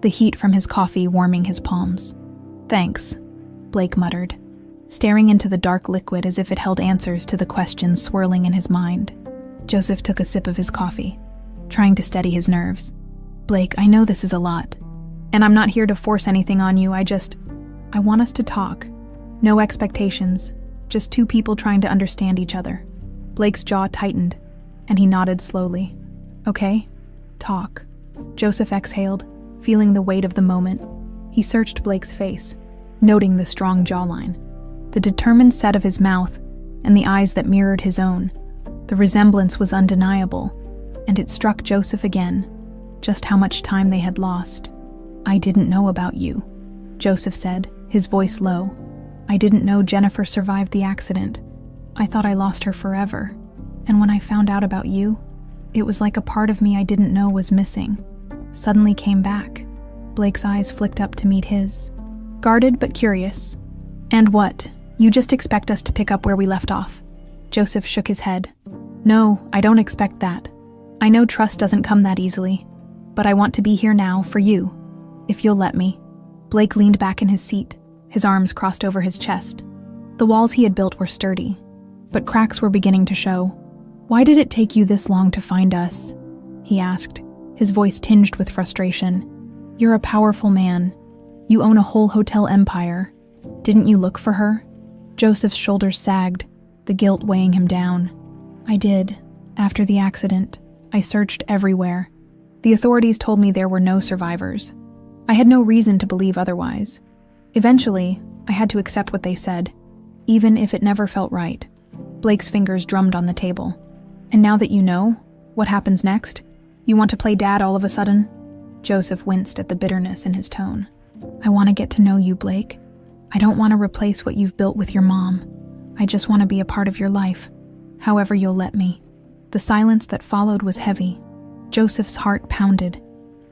the heat from his coffee warming his palms. Thanks, Blake muttered, staring into the dark liquid as if it held answers to the questions swirling in his mind. Joseph took a sip of his coffee, trying to steady his nerves. Blake, I know this is a lot, and I'm not here to force anything on you. I want us to talk. No expectations, just two people trying to understand each other. Blake's jaw tightened, and he nodded slowly. Okay, talk. Joseph exhaled, feeling the weight of the moment. He searched Blake's face, noting the strong jawline, the determined set of his mouth, and the eyes that mirrored his own. The resemblance was undeniable, and it struck Joseph again, just how much time they had lost. "I didn't know about you," Joseph said, his voice low. "I didn't know Jennifer survived the accident. I thought I lost her forever. And when I found out about you, it was like a part of me I didn't know was missing suddenly came back." Blake's eyes flicked up to meet his, guarded but curious. "And what? You just expect us to pick up where we left off?" Joseph shook his head. "No, I don't expect that. I know trust doesn't come that easily, but I want to be here now for you, if you'll let me." Blake leaned back in his seat, his arms crossed over his chest. The walls he had built were sturdy, but cracks were beginning to show. "Why did it take you this long to find us?" he asked, his voice tinged with frustration. "You're a powerful man. You own a whole hotel empire. Didn't you look for her?" Joseph's shoulders sagged, the guilt weighing him down. "I did. After the accident, I searched everywhere. The authorities told me there were no survivors. I had no reason to believe otherwise. Eventually, I had to accept what they said, even if it never felt right." Blake's fingers drummed on the table. "And now that you know, what happens next? You want to play dad all of a sudden?" Joseph winced at the bitterness in his tone. "I want to get to know you, Blake. I don't want to replace what you've built with your mom. I just want to be a part of your life, however you'll let me." The silence that followed was heavy. Joseph's heart pounded,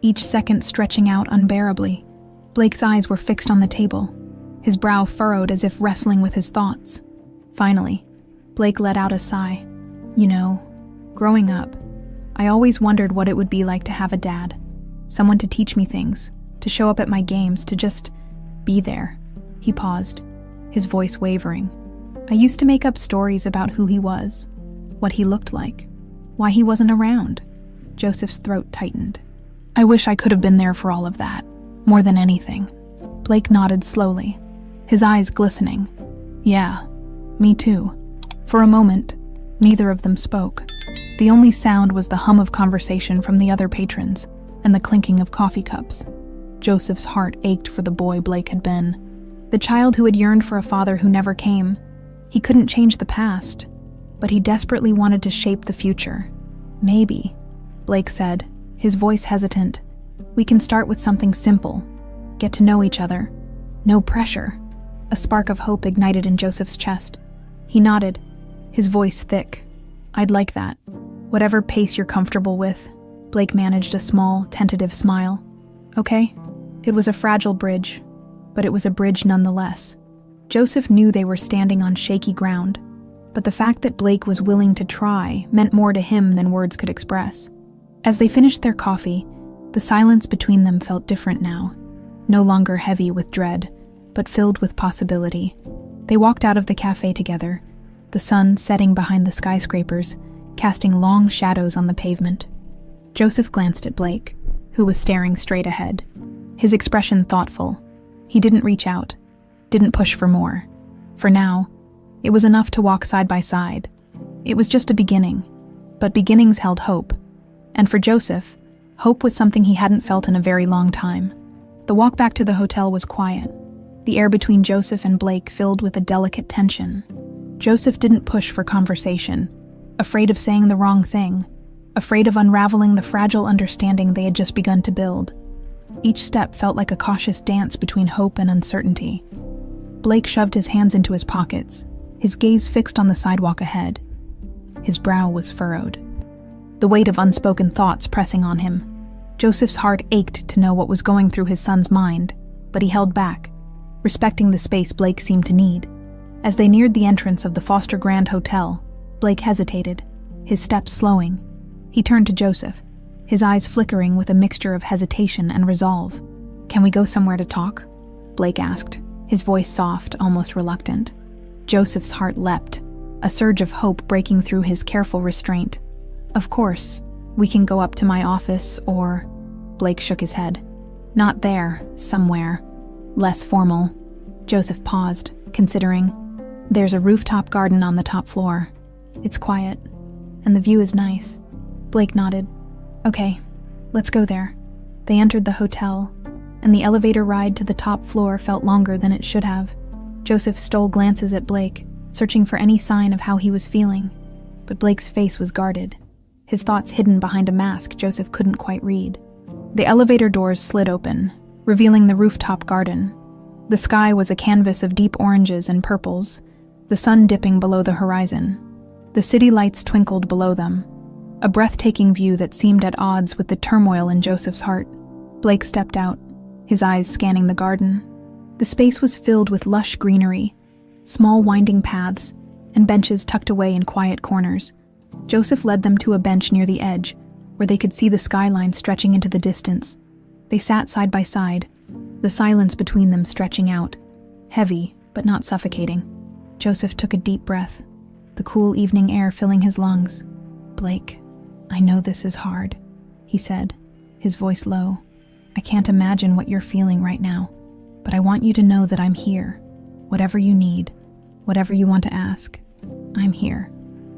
each second stretching out unbearably. Blake's eyes were fixed on the table, his brow furrowed as if wrestling with his thoughts. Finally, Blake let out a sigh. "You know, growing up, I always wondered what it would be like to have a dad. Someone to teach me things, to show up at my games, to just be there." He paused, his voice wavering. "I used to make up stories about who he was, what he looked like, why he wasn't around." Joseph's throat tightened. "I wish I could have been there for all of that, more than anything." Blake nodded slowly, his eyes glistening. "Yeah, me too." For a moment, neither of them spoke. The only sound was the hum of conversation from the other patrons and the clinking of coffee cups. Joseph's heart ached for the boy Blake had been, the child who had yearned for a father who never came. He couldn't change the past, but he desperately wanted to shape the future. "Maybe," Blake said, his voice hesitant, "we can start with something simple. Get to know each other. No pressure." A spark of hope ignited in Joseph's chest. He nodded, his voice thick. "I'd like that. Whatever pace you're comfortable with." Blake managed a small, tentative smile. "Okay." It was a fragile bridge, but it was a bridge nonetheless. Joseph knew they were standing on shaky ground, but the fact that Blake was willing to try meant more to him than words could express. As they finished their coffee, the silence between them felt different now, no longer heavy with dread, but filled with possibility. They walked out of the cafe together, the sun setting behind the skyscrapers, casting long shadows on the pavement. Joseph glanced at Blake, who was staring straight ahead, his expression thoughtful. He didn't reach out, didn't push for more. For now, it was enough to walk side by side. It was just a beginning, but beginnings held hope. And for Joseph, hope was something he hadn't felt in a very long time. The walk back to the hotel was quiet, the air between Joseph and Blake filled with a delicate tension. Joseph didn't push for conversation, afraid of saying the wrong thing, afraid of unraveling the fragile understanding they had just begun to build. Each step felt like a cautious dance between hope and uncertainty. Blake shoved his hands into his pockets, his gaze fixed on the sidewalk ahead. His brow was furrowed, the weight of unspoken thoughts pressing on him. Joseph's heart ached to know what was going through his son's mind, but he held back, respecting the space Blake seemed to need. As they neared the entrance of the Foster Grand Hotel, Blake hesitated, his steps slowing. He turned to Joseph, his eyes flickering with a mixture of hesitation and resolve. "Can we go somewhere to talk?" Blake asked, his voice soft, almost reluctant. Joseph's heart leapt, a surge of hope breaking through his careful restraint. "Of course, we can go up to my office or..." Blake shook his head. "Not there, somewhere. Less formal." Joseph paused, considering. "There's a rooftop garden on the top floor. It's quiet, and the view is nice." Blake nodded. "Okay, let's go there." They entered the hotel, and the elevator ride to the top floor felt longer than it should have. Joseph stole glances at Blake, searching for any sign of how he was feeling, but Blake's face was guarded. his thoughts hidden behind a mask Joseph couldn't quite read. The elevator doors slid open, revealing the rooftop garden. The sky was a canvas of deep oranges and purples, the sun dipping below the horizon. The city lights twinkled below them, a breathtaking view that seemed at odds with the turmoil in Joseph's heart. Blake stepped out, his eyes scanning the garden. The space was filled with lush greenery, small winding paths, and benches tucked away in quiet corners. Joseph led them to a bench near the edge, where they could see the skyline stretching into the distance. They sat side by side, the silence between them stretching out, heavy but not suffocating. Joseph took a deep breath, the cool evening air filling his lungs. "Blake, I know this is hard," he said, his voice low. "I can't imagine what you're feeling right now, but I want you to know that I'm here. Whatever you need, whatever you want to ask, I'm here."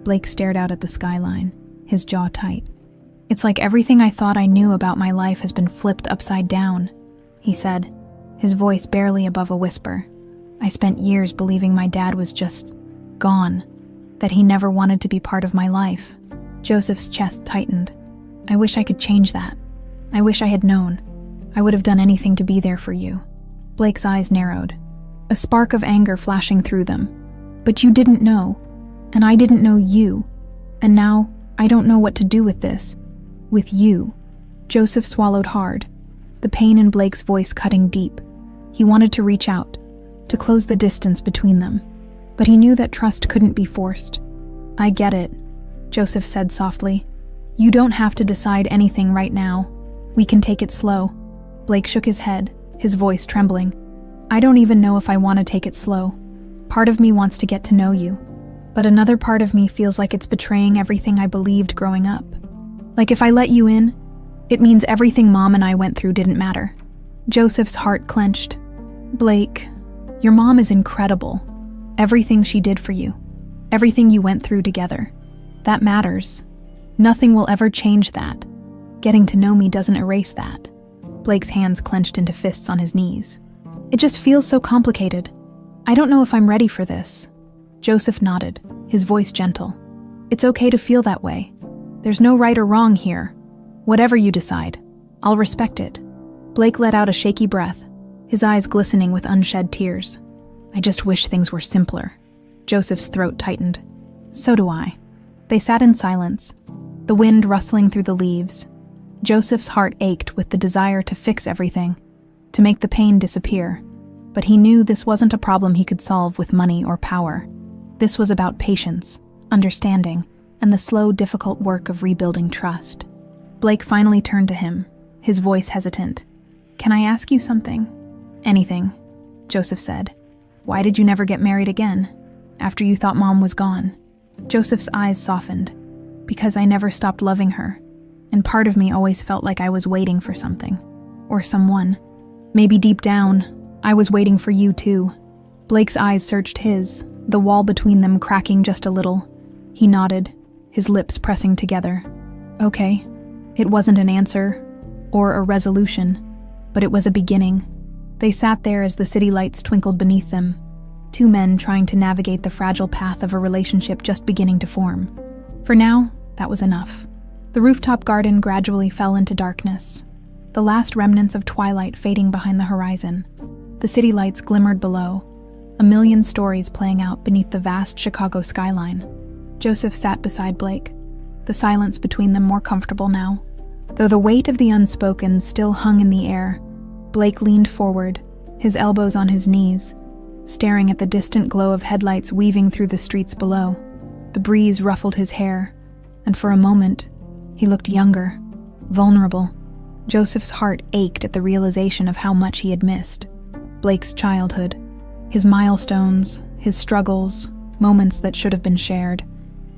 Blake stared out at the skyline, his jaw tight. "It's like everything I thought I knew about my life has been flipped upside down," he said, his voice barely above a whisper. "I spent years believing my dad was just gone, that he never wanted to be part of my life." Joseph's chest tightened. "I wish I could change that. I wish I had known. I would have done anything to be there for you." Blake's eyes narrowed, a spark of anger flashing through them. "But you didn't know, and I didn't know you, and now I don't know what to do with this. With you." Joseph swallowed hard, the pain in Blake's voice cutting deep. He wanted to reach out, to close the distance between them, but he knew that trust couldn't be forced. "I get it," Joseph said softly. "You don't have to decide anything right now. We can take it slow." Blake shook his head, his voice trembling. "I don't even know if I want to take it slow. Part of me wants to get to know you, but another part of me feels like it's betraying everything I believed growing up. Like if I let you in, it means everything Mom and I went through didn't matter." Joseph's heart clenched. "Blake, your mom is incredible. Everything she did for you, everything you went through together, that matters. Nothing will ever change that. Getting to know me doesn't erase that." Blake's hands clenched into fists on his knees. "It just feels so complicated. I don't know if I'm ready for this." Joseph nodded, his voice gentle. "It's okay to feel that way. There's no right or wrong here. Whatever you decide, I'll respect it." Blake let out a shaky breath, his eyes glistening with unshed tears. "I just wish things were simpler." Joseph's throat tightened. "So do I." They sat in silence, the wind rustling through the leaves. Joseph's heart ached with the desire to fix everything, to make the pain disappear. But he knew this wasn't a problem he could solve with money or power. This was about patience, understanding, and the slow, difficult work of rebuilding trust. Blake finally turned to him, his voice hesitant. "Can I ask you something?" "Anything," Joseph said. "Why did you never get married again, after you thought Mom was gone?" Joseph's eyes softened. "Because I never stopped loving her, and part of me always felt like I was waiting for something, or someone. Maybe deep down, I was waiting for you too." Blake's eyes searched his, the wall between them cracking just a little. He nodded, his lips pressing together. "Okay." It wasn't an answer, or a resolution, but it was a beginning. They sat there as the city lights twinkled beneath them, two men trying to navigate the fragile path of a relationship just beginning to form. For now, that was enough. The rooftop garden gradually fell into darkness, the last remnants of twilight fading behind the horizon. The city lights glimmered below, a million stories playing out beneath the vast Chicago skyline. Joseph sat beside Blake, the silence between them more comfortable now. Though the weight of the unspoken still hung in the air, Blake leaned forward, his elbows on his knees, staring at the distant glow of headlights weaving through the streets below. The breeze ruffled his hair, and for a moment, he looked younger, vulnerable. Joseph's heart ached at the realization of how much he had missed. Blake's childhood, his milestones, his struggles, moments that should have been shared.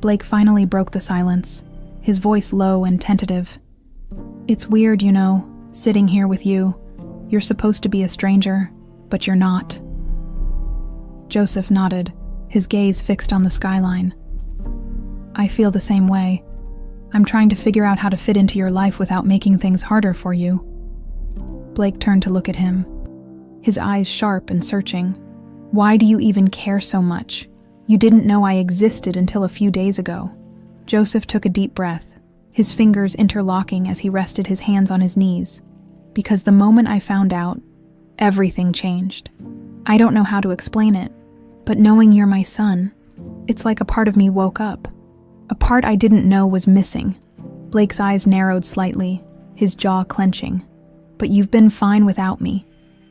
Blake finally broke the silence, his voice low and tentative. "It's weird, you know, sitting here with you. You're supposed to be a stranger, but you're not." Joseph nodded, his gaze fixed on the skyline. "I feel the same way. I'm trying to figure out how to fit into your life without making things harder for you." Blake turned to look at him, his eyes sharp and searching. "Why do you even care so much? You didn't know I existed until a few days ago." Joseph took a deep breath, his fingers interlocking as he rested his hands on his knees. Because the moment I found out, everything changed. I don't know how to explain it, but knowing you're my son, it's like a part of me woke up. A part I didn't know was missing. Blake's eyes narrowed slightly, his jaw clenching. But you've been fine without me.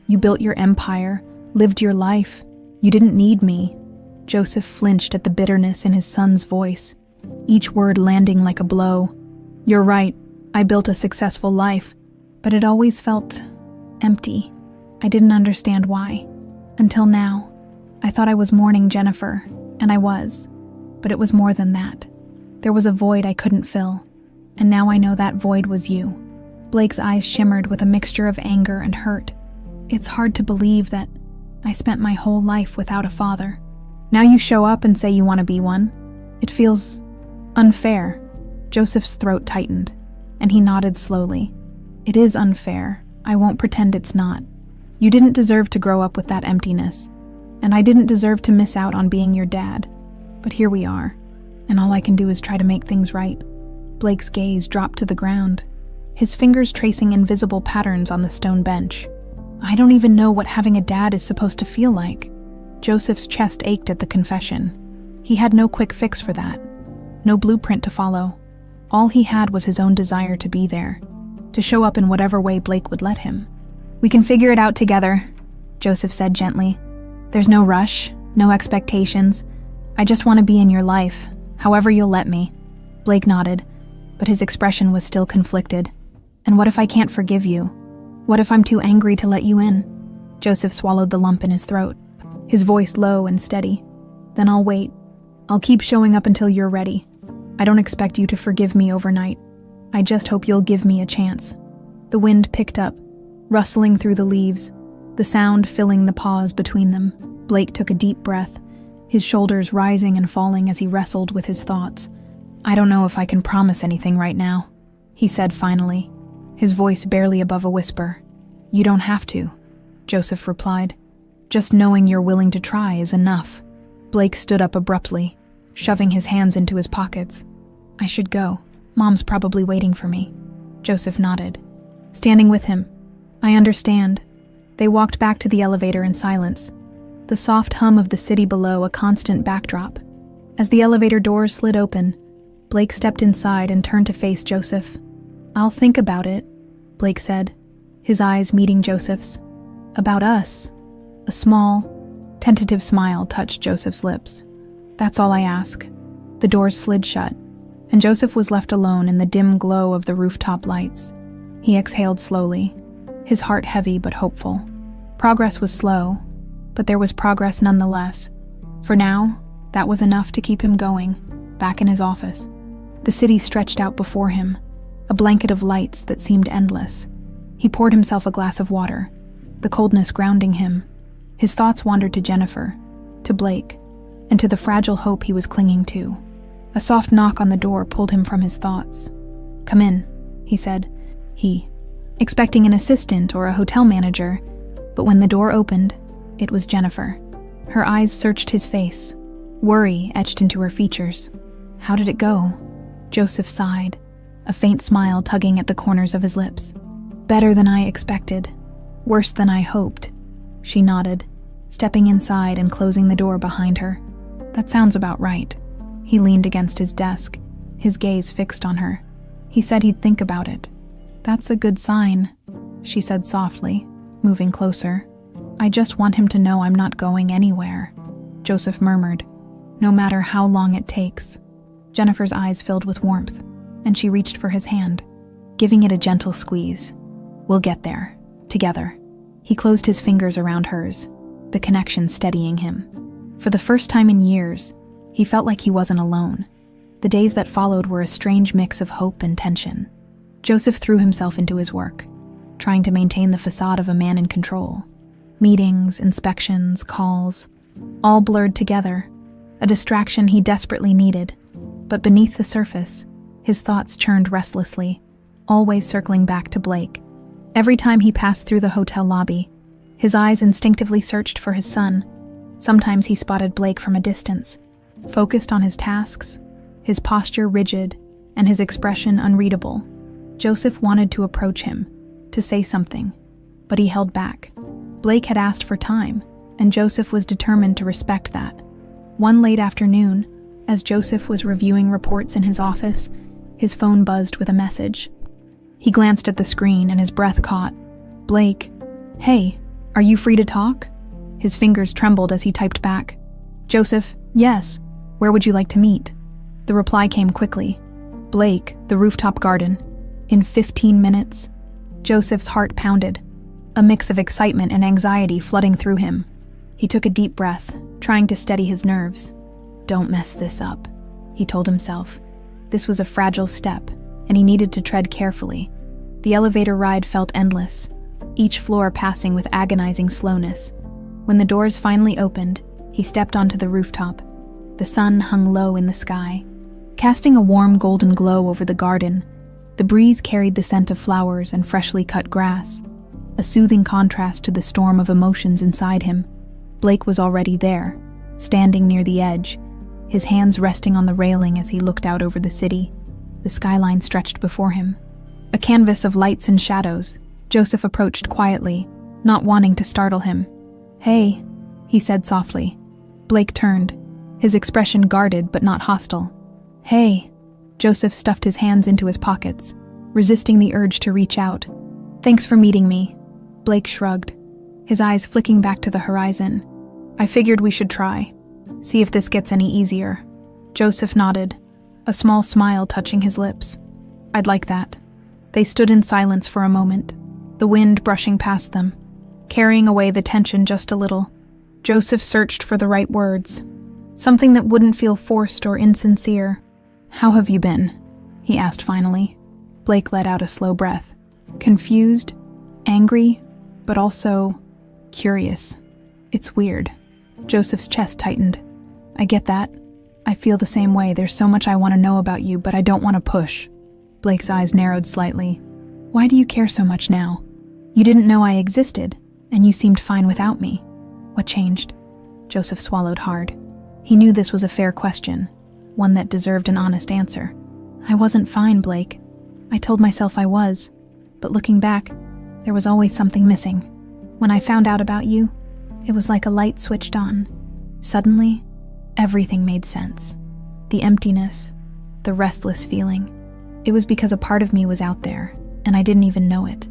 You built your empire, lived your life. You didn't need me. Joseph flinched at the bitterness in his son's voice, each word landing like a blow. You're right, I built a successful life, but it always felt empty. I didn't understand why. Until now, I thought I was mourning Jennifer, and I was, but it was more than that. There was a void I couldn't fill, and now I know that void was you. Blake's eyes shimmered with a mixture of anger and hurt. It's hard to believe that I spent my whole life without a father. Now you show up and say you want to be one. It feels unfair. Joseph's throat tightened, and he nodded slowly. It is unfair. I won't pretend it's not. You didn't deserve to grow up with that emptiness, and I didn't deserve to miss out on being your dad. But here we are, and all I can do is try to make things right. Blake's gaze dropped to the ground, his fingers tracing invisible patterns on the stone bench. I don't even know what having a dad is supposed to feel like. Joseph's chest ached at the confession. He had no quick fix for that, no blueprint to follow. All he had was his own desire to be there, to show up in whatever way Blake would let him. We can figure it out together, Joseph said gently. There's no rush, no expectations. I just want to be in your life, however you'll let me. Blake nodded, but his expression was still conflicted. And what if I can't forgive you? What if I'm too angry to let you in? Joseph swallowed the lump in his throat, his voice low and steady. Then I'll wait. I'll keep showing up until you're ready. I don't expect you to forgive me overnight. I just hope you'll give me a chance. The wind picked up, rustling through the leaves, the sound filling the pause between them. Blake took a deep breath, his shoulders rising and falling as he wrestled with his thoughts. I don't know if I can promise anything right now, he said finally, his voice barely above a whisper. You don't have to, Joseph replied. Just knowing you're willing to try is enough. Blake stood up abruptly, shoving his hands into his pockets. I should go. Mom's probably waiting for me. Joseph nodded, standing with him. I understand. They walked back to the elevator in silence, the soft hum of the city below a constant backdrop. As the elevator doors slid open, Blake stepped inside and turned to face Joseph. I'll think about it, Blake said, his eyes meeting Joseph's. About us. A small, tentative smile touched Joseph's lips. That's all I ask. The doors slid shut, and Joseph was left alone in the dim glow of the rooftop lights. He exhaled slowly, his heart heavy but hopeful. Progress was slow, but there was progress nonetheless. For now, that was enough to keep him going, back in his office. The city stretched out before him, a blanket of lights that seemed endless. He poured himself a glass of water, the coldness grounding him. His thoughts wandered to Jennifer, to Blake, and to the fragile hope he was clinging to. A soft knock on the door pulled him from his thoughts. Come in, he said, expecting an assistant or a hotel manager, but when the door opened, it was Jennifer. Her eyes searched his face, worry etched into her features. How did it go? Joseph sighed, a faint smile tugging at the corners of his lips. Better than I expected. Worse than I hoped. She nodded, stepping inside and closing the door behind her. That sounds about right. He leaned against his desk, his gaze fixed on her. He said he'd think about it. That's a good sign, she said softly, moving closer. I just want him to know I'm not going anywhere, Joseph murmured. No matter how long it takes. Jennifer's eyes filled with warmth, and she reached for his hand, giving it a gentle squeeze. We'll get there, together. He closed his fingers around hers, the connection steadying him. For the first time in years, he felt like he wasn't alone. The days that followed were a strange mix of hope and tension. Joseph threw himself into his work, trying to maintain the facade of a man in control. Meetings, inspections, calls, all blurred together, a distraction he desperately needed. But beneath the surface, his thoughts churned restlessly, always circling back to Blake. Every time he passed through the hotel lobby, his eyes instinctively searched for his son. Sometimes he spotted Blake from a distance, focused on his tasks, his posture rigid, and his expression unreadable. Joseph wanted to approach him, to say something, but he held back. Blake had asked for time, and Joseph was determined to respect that. One late afternoon, as Joseph was reviewing reports in his office, his phone buzzed with a message. He glanced at the screen and his breath caught. Blake, hey, are you free to talk? His fingers trembled as he typed back. Joseph, yes. Where would you like to meet? The reply came quickly. Blake, the rooftop garden. In 15 minutes. Joseph's heart pounded, a mix of excitement and anxiety flooding through him. He took a deep breath, trying to steady his nerves. Don't mess this up, he told himself. This was a fragile step, and he needed to tread carefully. The elevator ride felt endless, each floor passing with agonizing slowness. When the doors finally opened, he stepped onto the rooftop. The sun hung low in the sky, casting a warm golden glow over the garden. The breeze carried the scent of flowers and freshly cut grass, a soothing contrast to the storm of emotions inside him. Blake was already there, standing near the edge, his hands resting on the railing as he looked out over the city. The skyline stretched before him, a canvas of lights and shadows. Joseph approached quietly, not wanting to startle him. Hey, he said softly. Blake turned, his expression guarded but not hostile. Hey. Joseph stuffed his hands into his pockets, resisting the urge to reach out. Thanks for meeting me. Blake shrugged, his eyes flicking back to the horizon. I figured we should try. See if this gets any easier. Joseph nodded, a small smile touching his lips. I'd like that. They stood in silence for a moment, the wind brushing past them, carrying away the tension just a little. Joseph searched for the right words, something that wouldn't feel forced or insincere. How have you been? He asked finally. Blake let out a slow breath, confused, angry, but also curious. It's weird. Joseph's chest tightened. I get that. I feel the same way. There's so much I want to know about you, but I don't want to push. Blake's eyes narrowed slightly. Why do you care so much now? You didn't know I existed, and you seemed fine without me. What changed? Joseph swallowed hard. He knew this was a fair question, one that deserved an honest answer. I wasn't fine, Blake. I told myself I was, but looking back, there was always something missing. When I found out about you, it was like a light switched on. Suddenly, everything made sense. The emptiness, the restless feeling. It was because a part of me was out there, and I didn't even know it.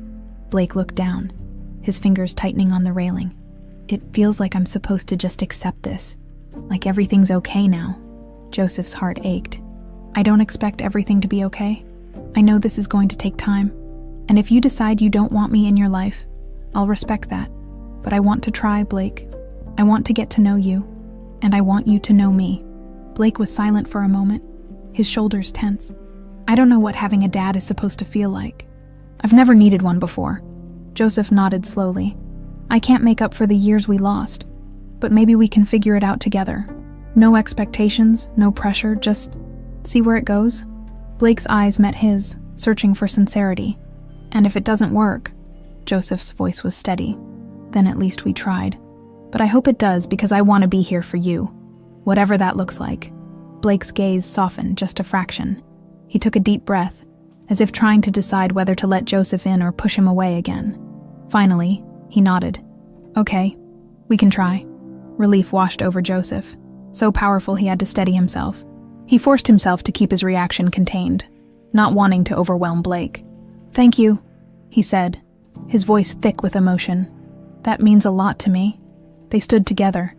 Blake looked down, his fingers tightening on the railing. It feels like I'm supposed to just accept this, like everything's okay now. Joseph's heart ached. I don't expect everything to be okay. I know this is going to take time, and if you decide you don't want me in your life, I'll respect that. But I want to try, Blake. I want to get to know you, and I want you to know me. Blake was silent for a moment, his shoulders tense. I don't know what having a dad is supposed to feel like. I've never needed one before. Joseph nodded slowly. I can't make up for the years we lost, but maybe we can figure it out together. No expectations, no pressure, just see where it goes. Blake's eyes met his, searching for sincerity. And if it doesn't work, Joseph's voice was steady, then at least we tried. But I hope it does because I want to be here for you, whatever that looks like. Blake's gaze softened just a fraction. He took a deep breath, as if trying to decide whether to let Joseph in or push him away again. Finally, he nodded. Okay, we can try. Relief washed over Joseph, so powerful he had to steady himself. He forced himself to keep his reaction contained, not wanting to overwhelm Blake. Thank you, he said, his voice thick with emotion. That means a lot to me. They stood together,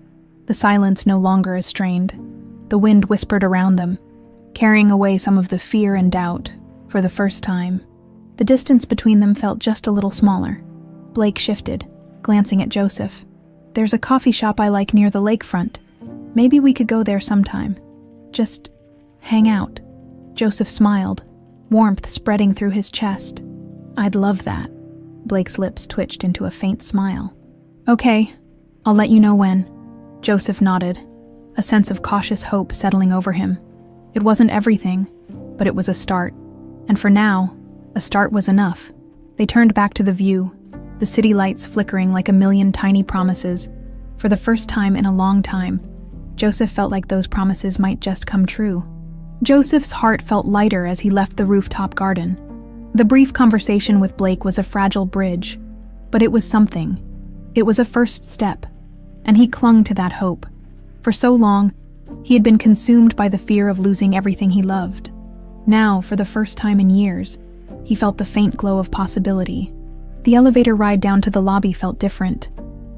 the silence no longer as strained. The wind whispered around them, carrying away some of the fear and doubt. For the first time, the distance between them felt just a little smaller. Blake shifted, glancing at Joseph. There's a coffee shop I like near the lakefront. Maybe we could go there sometime. Just hang out. Joseph smiled, warmth spreading through his chest. I'd love that. Blake's lips twitched into a faint smile. Okay, I'll let you know when. Joseph nodded, a sense of cautious hope settling over him. It wasn't everything, but it was a start. And for now, a start was enough. They turned back to the view, the city lights flickering like a million tiny promises. For the first time in a long time, Joseph felt like those promises might just come true. Joseph's heart felt lighter as he left the rooftop garden. The brief conversation with Blake was a fragile bridge, but it was something. It was a first step, and he clung to that hope. For so long, he had been consumed by the fear of losing everything he loved. Now, for the first time in years, he felt the faint glow of possibility. The elevator ride down to the lobby felt different.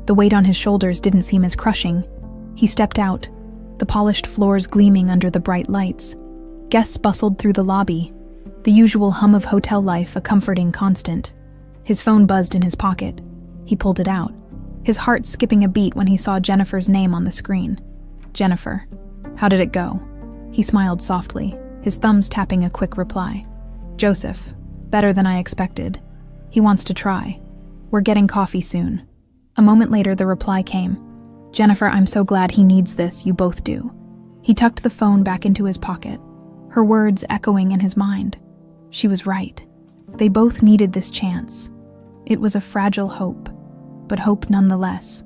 The weight on his shoulders didn't seem as crushing. He stepped out, the polished floors gleaming under the bright lights. Guests bustled through the lobby, the usual hum of hotel life a comforting constant. His phone buzzed in his pocket. He pulled it out, his heart skipping a beat when he saw Jennifer's name on the screen. Jennifer. How did it go? He smiled softly, his thumbs tapping a quick reply. Joseph. Better than I expected. He wants to try. We're getting coffee soon. A moment later, the reply came. Jennifer, I'm so glad he needs this, you both do. He tucked the phone back into his pocket, her words echoing in his mind. She was right. They both needed this chance. It was a fragile hope, but hope nonetheless.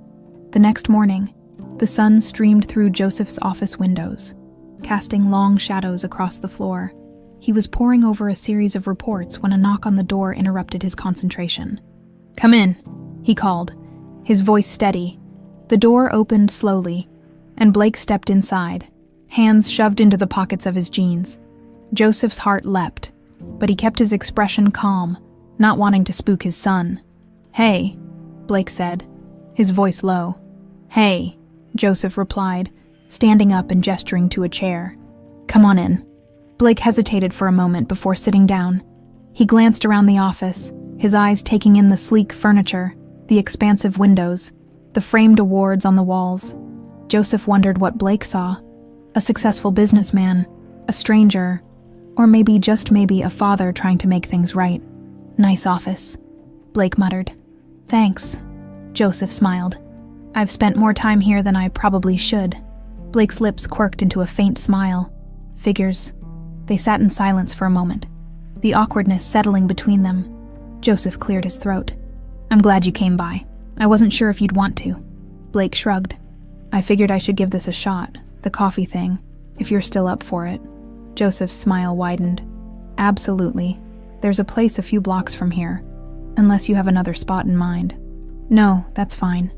The next morning, the sun streamed through Joseph's office windows, casting long shadows across the floor. He was poring over a series of reports when a knock on the door interrupted his concentration. Come in, he called, his voice steady. The door opened slowly, and Blake stepped inside, hands shoved into the pockets of his jeans. Joseph's heart leapt, but he kept his expression calm, not wanting to spook his son. Hey, Blake said, his voice low. Hey, Joseph replied, standing up and gesturing to a chair. Come on in. Blake hesitated for a moment before sitting down. He glanced around the office, his eyes taking in the sleek furniture, the expansive windows, the framed awards on the walls. Joseph wondered what Blake saw. A successful businessman, a stranger, or maybe, just maybe, a father trying to make things right. Nice office, Blake muttered. Thanks, Joseph smiled. I've spent more time here than I probably should. Blake's lips quirked into a faint smile. Figures. They sat in silence for a moment, the awkwardness settling between them. Joseph cleared his throat. I'm glad you came by. I wasn't sure if you'd want to. Blake shrugged. I figured I should give this a shot, the coffee thing, if you're still up for it. Joseph's smile widened. Absolutely. There's a place a few blocks from here, unless you have another spot in mind. No, that's fine,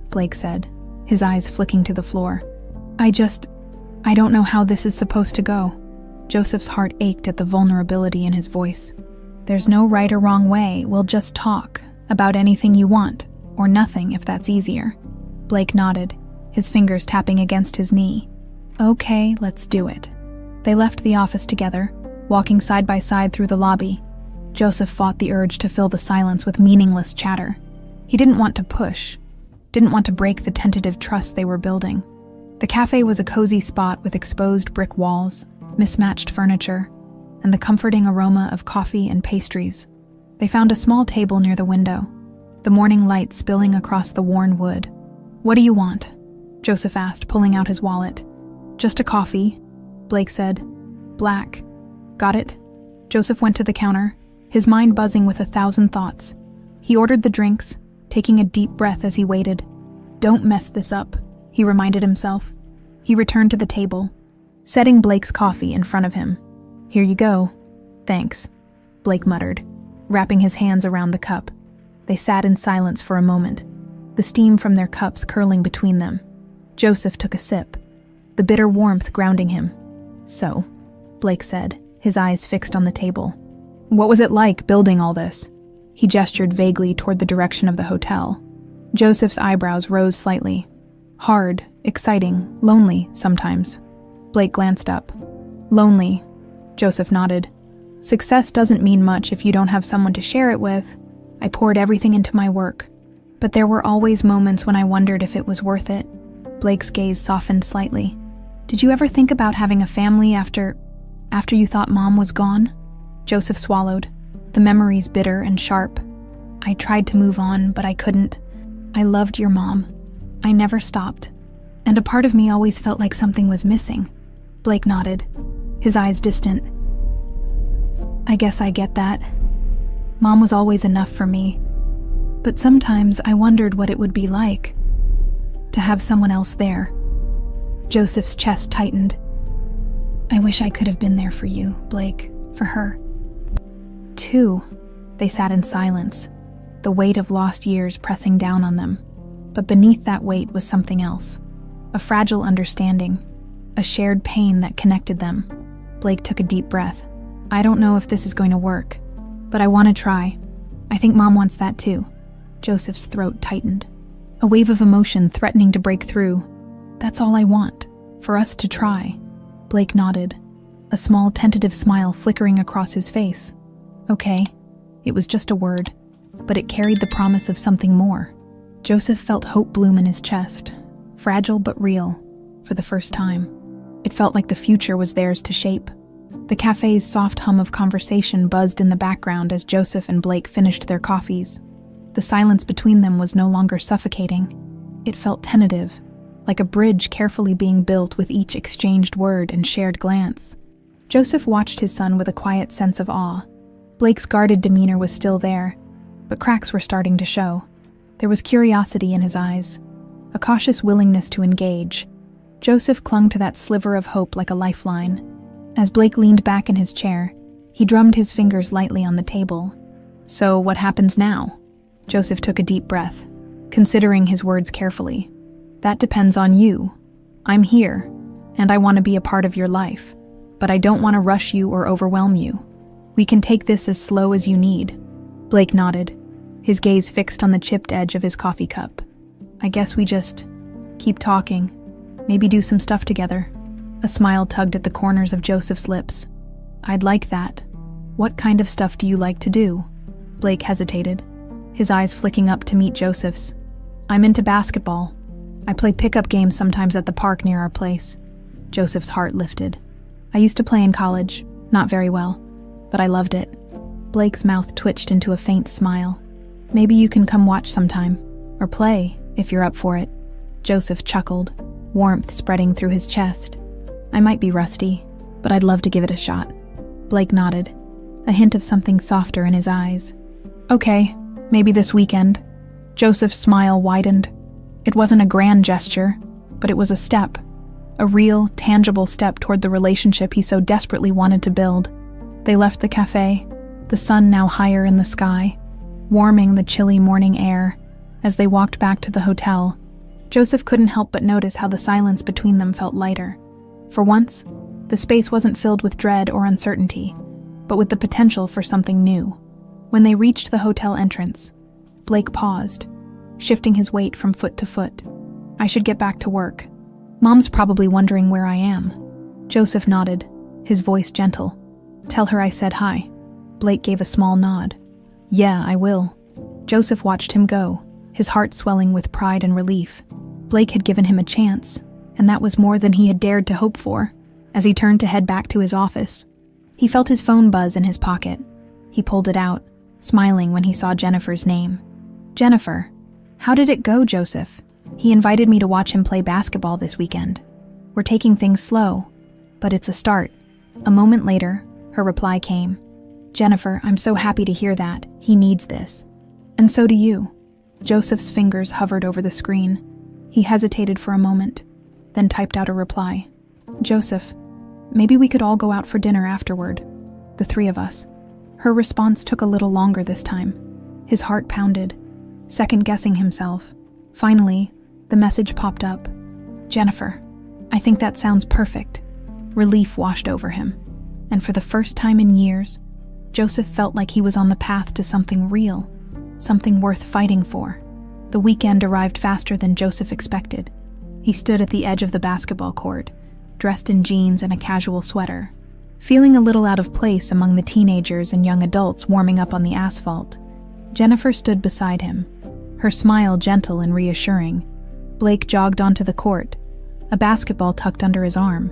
Blake said, his eyes flicking to the floor. I don't know how this is supposed to go. Joseph's heart ached at the vulnerability in his voice. There's no right or wrong way. We'll just talk about anything you want, or nothing if that's easier. Blake nodded, his fingers tapping against his knee. Okay, let's do it. They left the office together, walking side by side through the lobby. Joseph fought the urge to fill the silence with meaningless chatter. He didn't want to push, didn't want to break the tentative trust they were building. The cafe was a cozy spot with exposed brick walls, mismatched furniture, and the comforting aroma of coffee and pastries. They found a small table near the window, the morning light spilling across the worn wood. What do you want? Joseph asked, pulling out his wallet. Just a coffee, Blake said. Black. Got it? Joseph went to the counter, his mind buzzing with 1,000 thoughts. He ordered the drinks, taking a deep breath as he waited. Don't mess this up, he reminded himself. He returned to the table, setting Blake's coffee in front of him. Here you go. Thanks, Blake muttered, wrapping his hands around the cup. They sat in silence for a moment, the steam from their cups curling between them. Joseph took a sip, the bitter warmth grounding him. So, Blake said, his eyes fixed on the table. What was it like building all this? He gestured vaguely toward the direction of the hotel. Joseph's eyebrows rose slightly. Hard, exciting, lonely sometimes. Blake glanced up. Lonely, Joseph nodded. Success doesn't mean much if you don't have someone to share it with. I poured everything into my work, but there were always moments when I wondered if it was worth it. Blake's gaze softened slightly. Did you ever think about having a family after you thought Mom was gone? Joseph swallowed, the memories bitter and sharp. I tried to move on, but I couldn't. I loved your mom. I never stopped. And a part of me always felt like something was missing. Blake nodded, his eyes distant. I guess I get that. Mom was always enough for me. But sometimes I wondered what it would be like to have someone else there. Joseph's chest tightened. I wish I could have been there for you, Blake, for her. Too. They sat in silence, the weight of lost years pressing down on them. But beneath that weight was something else. A fragile understanding, a shared pain that connected them. Blake took a deep breath. I don't know if this is going to work, but I want to try. I think Mom wants that too. Joseph's throat tightened, a wave of emotion threatening to break through. That's all I want, for us to try. Blake nodded, a small tentative smile flickering across his face. Okay. It was just a word, but it carried the promise of something more. Joseph felt hope bloom in his chest, fragile but real, for the first time. It felt like the future was theirs to shape. The cafe's soft hum of conversation buzzed in the background as Joseph and Blake finished their coffees. The silence between them was no longer suffocating. It felt tentative, like a bridge carefully being built with each exchanged word and shared glance. Joseph watched his son with a quiet sense of awe. Blake's guarded demeanor was still there, but cracks were starting to show. There was curiosity in his eyes, a cautious willingness to engage. Joseph clung to that sliver of hope like a lifeline. As Blake leaned back in his chair, he drummed his fingers lightly on the table. So what happens now? Joseph took a deep breath, considering his words carefully. That depends on you. I'm here, and I want to be a part of your life, but I don't want to rush you or overwhelm you. We can take this as slow as you need. Blake nodded, his gaze fixed on the chipped edge of his coffee cup. I guess we just keep talking, maybe do some stuff together. A smile tugged at the corners of Joseph's lips. I'd like that. What kind of stuff do you like to do? Blake hesitated, his eyes flicking up to meet Joseph's. I'm into basketball. I play pickup games sometimes at the park near our place. Joseph's heart lifted. I used to play in college, not very well, but I loved it. Blake's mouth twitched into a faint smile. Maybe you can come watch sometime, or play, if you're up for it. Joseph chuckled, warmth spreading through his chest. I might be rusty, but I'd love to give it a shot. Blake nodded, a hint of something softer in his eyes. Okay, maybe this weekend. Joseph's smile widened. It wasn't a grand gesture, but it was a step. A real, tangible step toward the relationship he so desperately wanted to build. They left the cafe, the sun now higher in the sky, warming the chilly morning air. As they walked back to the hotel, Joseph couldn't help but notice how the silence between them felt lighter. For once, the space wasn't filled with dread or uncertainty, but with the potential for something new. When they reached the hotel entrance, Blake paused, shifting his weight from foot to foot. I should get back to work. Mom's probably wondering where I am. Joseph nodded, his voice gentle. Tell her I said hi. Blake gave a small nod. Yeah, I will. Joseph watched him go, his heart swelling with pride and relief. Blake had given him a chance, and that was more than he had dared to hope for. As he turned to head back to his office, he felt his phone buzz in his pocket. He pulled it out, smiling when he saw Jennifer's name. Jennifer. How did it go, Joseph? He invited me to watch him play basketball this weekend. We're taking things slow, but it's a start. A moment later, her reply came. Jennifer, I'm so happy to hear that. He needs this. And so do you. Joseph's fingers hovered over the screen. He hesitated for a moment, then typed out a reply. Joseph, maybe we could all go out for dinner afterward. The three of us. Her response took a little longer this time. His heart pounded, second-guessing himself. Finally, the message popped up. Jennifer, I think that sounds perfect. Relief washed over him, and for the first time in years, Joseph felt like he was on the path to something real, something worth fighting for. The weekend arrived faster than Joseph expected. He stood at the edge of the basketball court, dressed in jeans and a casual sweater, feeling a little out of place among the teenagers and young adults warming up on the asphalt. Jennifer stood beside him, her smile gentle and reassuring. Blake jogged onto the court, a basketball tucked under his arm.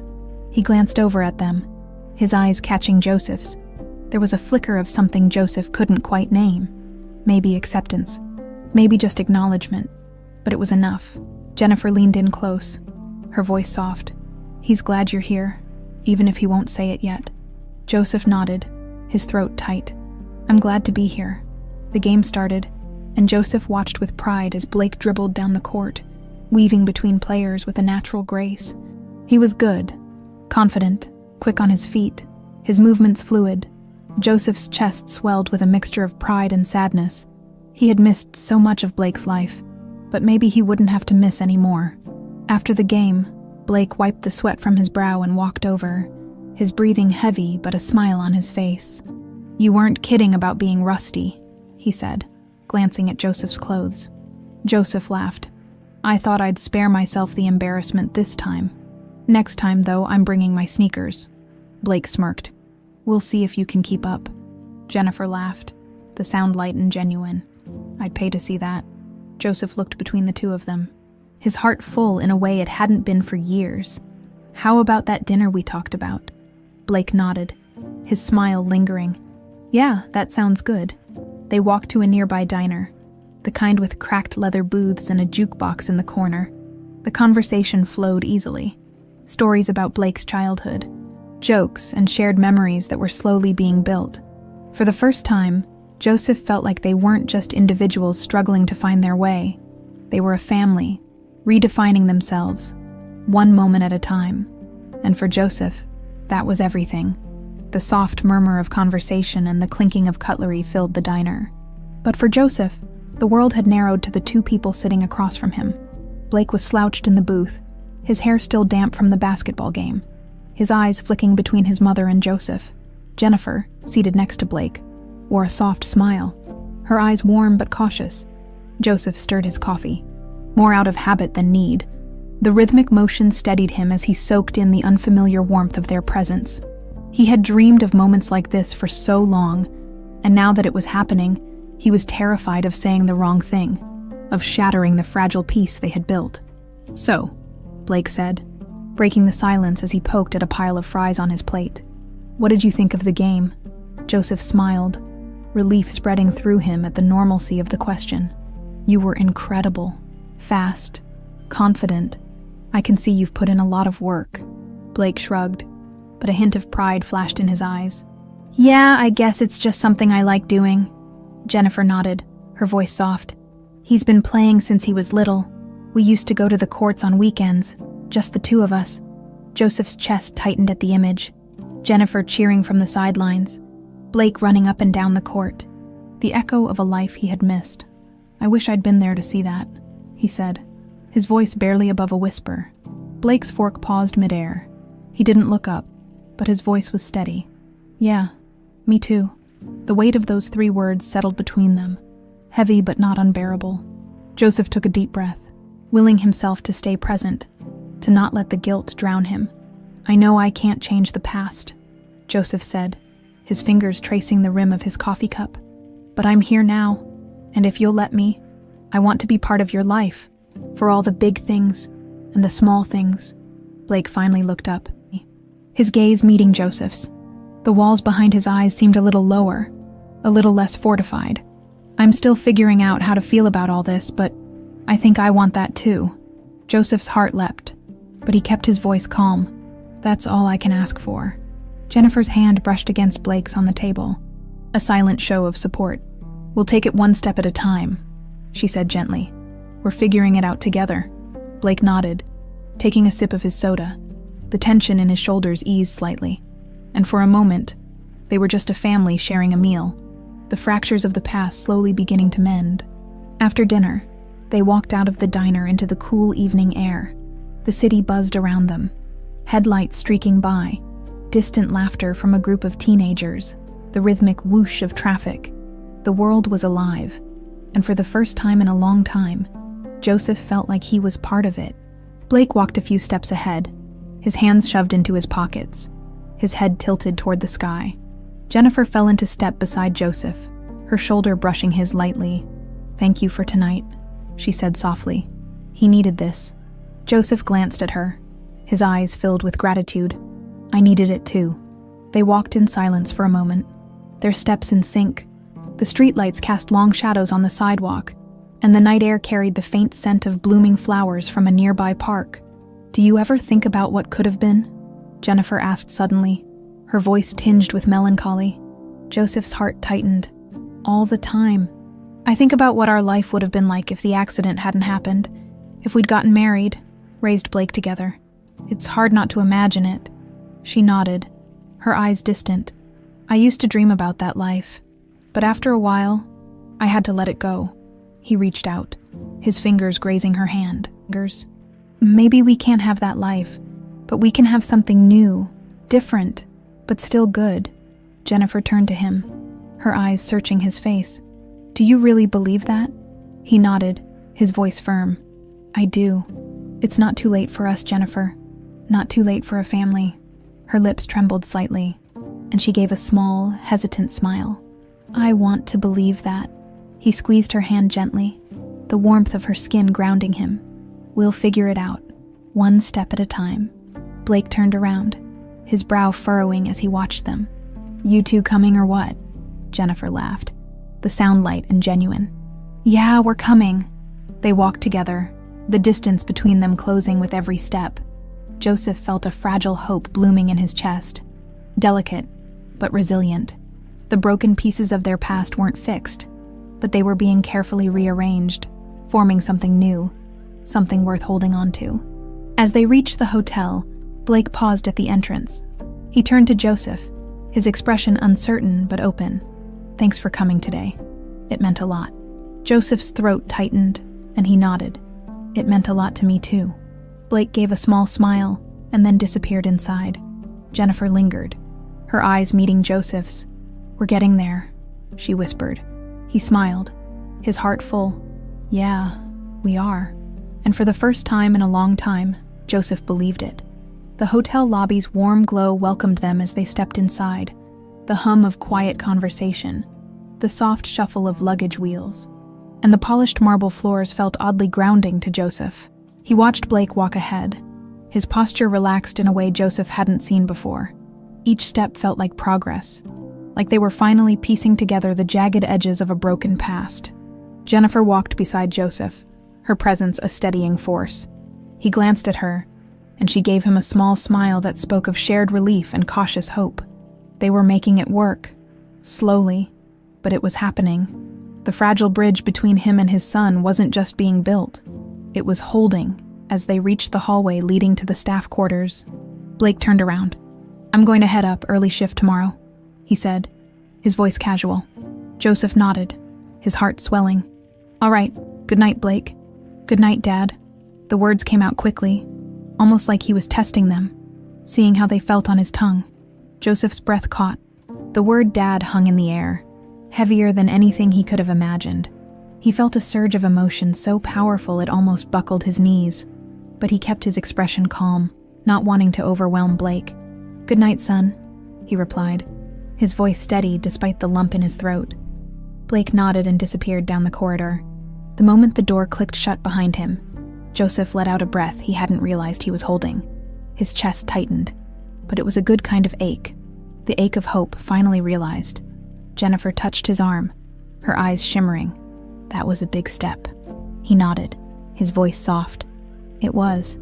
He glanced over at them, his eyes catching Joseph's. There was a flicker of something Joseph couldn't quite name. Maybe acceptance, maybe just acknowledgement, but it was enough. Jennifer leaned in close, her voice soft. He's glad you're here, even if he won't say it yet. Joseph nodded, his throat tight. I'm glad to be here. The game started, and Joseph watched with pride as Blake dribbled down the court, weaving between players with a natural grace. He was good, confident, quick on his feet, his movements fluid. Joseph's chest swelled with a mixture of pride and sadness. He had missed so much of Blake's life, but maybe he wouldn't have to miss any more. After the game, Blake wiped the sweat from his brow and walked over, his breathing heavy but a smile on his face. "You weren't kidding about being rusty," he said, glancing at Joseph's clothes. Joseph laughed. "I thought I'd spare myself the embarrassment this time. Next time, though, I'm bringing my sneakers." Blake smirked. "We'll see if you can keep up." Jennifer laughed, the sound light and genuine. "I'd pay to see that." Joseph looked between the two of them, his heart full in a way it hadn't been for years. "How about that dinner we talked about?" Blake nodded, his smile lingering. "Yeah, that sounds good." They walked to a nearby diner, the kind with cracked leather booths and a jukebox in the corner. The conversation flowed easily. Stories about Blake's childhood, jokes and shared memories that were slowly being built. For the first time, Joseph felt like they weren't just individuals struggling to find their way. They were a family, redefining themselves, one moment at a time. And for Joseph, that was everything. The soft murmur of conversation and the clinking of cutlery filled the diner. But for Joseph, the world had narrowed to the two people sitting across from him. Blake was slouched in the booth, his hair still damp from the basketball game, his eyes flicking between his mother and Joseph. Jennifer, seated next to Blake, wore a soft smile, her eyes warm but cautious. Joseph stirred his coffee, more out of habit than need. The rhythmic motion steadied him as he soaked in the unfamiliar warmth of their presence. He had dreamed of moments like this for so long, and now that it was happening, he was terrified of saying the wrong thing, of shattering the fragile peace they had built. "So," Blake said, breaking the silence as he poked at a pile of fries on his plate. "What did you think of the game?" Joseph smiled, relief spreading through him at the normalcy of the question. "You were incredible, fast, confident. I can see you've put in a lot of work." Blake shrugged, but a hint of pride flashed in his eyes. "Yeah, I guess it's just something I like doing." Jennifer nodded, her voice soft. "He's been playing since he was little. We used to go to the courts on weekends, just the two of us." Joseph's chest tightened at the image, Jennifer cheering from the sidelines, Blake running up and down the court, the echo of a life he had missed. "I wish I'd been there to see that," he said, his voice barely above a whisper. Blake's fork paused midair. He didn't look up, but his voice was steady. "Yeah, me too." The weight of those 3 words settled between them, heavy but not unbearable. Joseph took a deep breath, willing himself to stay present, to not let the guilt drown him. "I know I can't change the past," Joseph said, his fingers tracing the rim of his coffee cup. "But I'm here now, and if you'll let me, I want to be part of your life, for all the big things and the small things." Blake finally looked up, his gaze meeting Joseph's. The walls behind his eyes seemed a little lower, a little less fortified. "I'm still figuring out how to feel about all this, but I think I want that too." Joseph's heart leapt, but he kept his voice calm. "That's all I can ask for." Jennifer's hand brushed against Blake's on the table, a silent show of support. "We'll take it one step at a time," she said gently. "We're figuring it out together." Blake nodded, taking a sip of his soda. The tension in his shoulders eased slightly, and for a moment, they were just a family sharing a meal, the fractures of the past slowly beginning to mend. After dinner, they walked out of the diner into the cool evening air. The city buzzed around them, headlights streaking by, distant laughter from a group of teenagers, the rhythmic whoosh of traffic. The world was alive, and for the first time in a long time, Joseph felt like he was part of it. Blake walked a few steps ahead, his hands shoved into his pockets, his head tilted toward the sky. Jennifer fell into step beside Joseph, her shoulder brushing his lightly. "Thank you for tonight," she said softly. "He needed this." Joseph glanced at her, his eyes filled with gratitude. "I needed it too." They walked in silence for a moment, their steps in sync. The streetlights cast long shadows on the sidewalk, and the night air carried the faint scent of blooming flowers from a nearby park. "Do you ever think about what could have been?" Jennifer asked suddenly, her voice tinged with melancholy. Joseph's heart tightened. "All the time. I think about what our life would have been like if the accident hadn't happened, if we'd gotten married, raised Blake together. It's hard not to imagine it." She nodded, her eyes distant. I used to dream about that life, but after a while, I had to let it go. He reached out, his fingers grazing her hand. Maybe we can't have that life, but we can have something new, different, but still good. Jennifer turned to him, her eyes searching his face. Do you really believe that? He nodded, his voice firm. I do. It's not too late for us, Jennifer. Not too late for a family. Her lips trembled slightly, and she gave a small, hesitant smile. I want to believe that. He squeezed her hand gently, the warmth of her skin grounding him. We'll figure it out, one step at a time. Blake turned around, his brow furrowing as he watched them. You two coming or what? Jennifer laughed, the sound light and genuine. Yeah, we're coming. They walked together, the distance between them closing with every step. Joseph felt a fragile hope blooming in his chest. Delicate, but resilient. The broken pieces of their past weren't fixed, but they were being carefully rearranged, forming something new, something worth holding on to. As they reached the hotel, Blake paused at the entrance. He turned to Joseph, his expression uncertain but open. Thanks for coming today. It meant a lot. Joseph's throat tightened, and he nodded. It meant a lot to me too. Blake gave a small smile and then disappeared inside. Jennifer lingered, her eyes meeting Joseph's. We're getting there, she whispered. He smiled, his heart full. Yeah, we are. And for the first time in a long time, Joseph believed it. The hotel lobby's warm glow welcomed them as they stepped inside, the hum of quiet conversation, the soft shuffle of luggage wheels, and the polished marble floors felt oddly grounding to Joseph. He watched Blake walk ahead, his posture relaxed in a way Joseph hadn't seen before. Each step felt like progress, like they were finally piecing together the jagged edges of a broken past. Jennifer walked beside Joseph, her presence a steadying force. He glanced at her, and she gave him a small smile that spoke of shared relief and cautious hope. They were making it work, slowly, but it was happening. The fragile bridge between him and his son wasn't just being built. It was holding as they reached the hallway leading to the staff quarters. Blake turned around. I'm going to head up early shift tomorrow, he said, his voice casual. Joseph nodded, his heart swelling. All right, good night, Blake. Good night, Dad. The words came out quickly, almost like he was testing them, seeing how they felt on his tongue. Joseph's breath caught. The word Dad hung in the air, heavier than anything he could have imagined. He felt a surge of emotion so powerful it almost buckled his knees, but he kept his expression calm, not wanting to overwhelm Blake. Good night, son, he replied, his voice steady despite the lump in his throat. Blake nodded and disappeared down the corridor. The moment the door clicked shut behind him, Joseph let out a breath he hadn't realized he was holding. His chest tightened, but it was a good kind of ache, the ache of hope finally realized. Jennifer touched his arm, her eyes shimmering. That was a big step. He nodded, his voice soft. It was.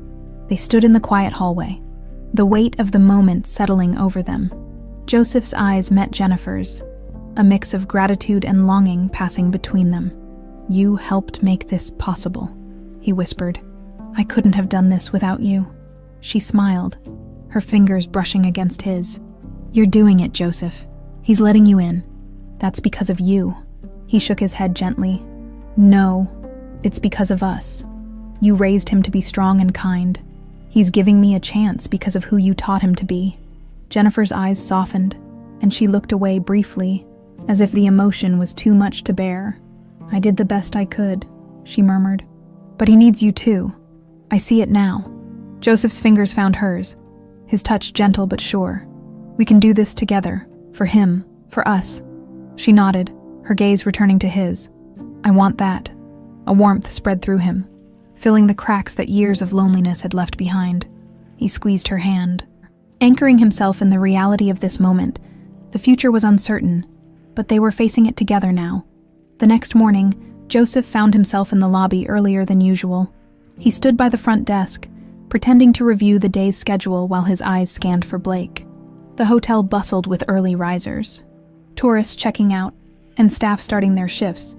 They stood in the quiet hallway, the weight of the moment settling over them. Joseph's eyes met Jennifer's, a mix of gratitude and longing passing between them. You helped make this possible, he whispered. I couldn't have done this without you. She smiled, her fingers brushing against his. You're doing it, Joseph. He's letting you in. That's because of you. He shook his head gently. No, it's because of us. You raised him to be strong and kind. He's giving me a chance because of who you taught him to be. Jennifer's eyes softened, and she looked away briefly, as if the emotion was too much to bear. I did the best I could, she murmured. But he needs you too. I see it now. Joseph's fingers found hers, his touch gentle but sure. We can do this together, for him, for us. She nodded, her gaze returning to his. I want that. A warmth spread through him, filling the cracks that years of loneliness had left behind. He squeezed her hand. Anchoring himself in the reality of this moment, the future was uncertain, but they were facing it together now. The next morning, Joseph found himself in the lobby earlier than usual. He stood by the front desk, pretending to review the day's schedule while his eyes scanned for Blake. The hotel bustled with early risers, tourists checking out, and staff starting their shifts.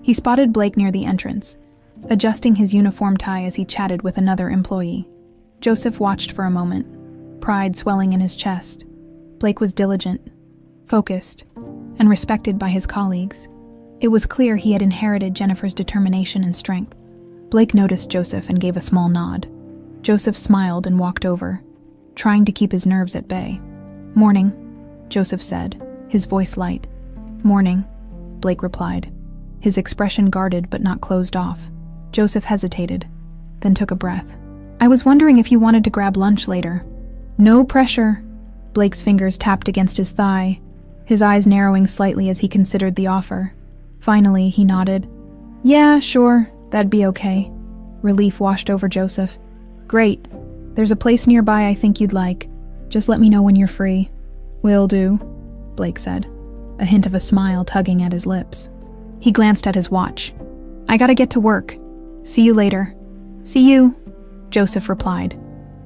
He spotted Blake near the entrance, adjusting his uniform tie as he chatted with another employee. Joseph watched for a moment, pride swelling in his chest. Blake was diligent, focused, and respected by his colleagues. It was clear he had inherited Jennifer's determination and strength. Blake noticed Joseph and gave a small nod. Joseph smiled and walked over, trying to keep his nerves at bay. "Morning," Joseph said, his voice light. "Morning," Blake replied, his expression guarded but not closed off. Joseph hesitated, then took a breath. "I was wondering if you wanted to grab lunch later." "No pressure." Blake's fingers tapped against his thigh, his eyes narrowing slightly as he considered the offer. Finally, he nodded. "Yeah, sure, that'd be okay." Relief washed over Joseph. "Great. There's a place nearby I think you'd like. Just let me know when you're free." "Will do," Blake said, a hint of a smile tugging at his lips. He glanced at his watch. "I gotta get to work. See you later." "See you," Joseph replied,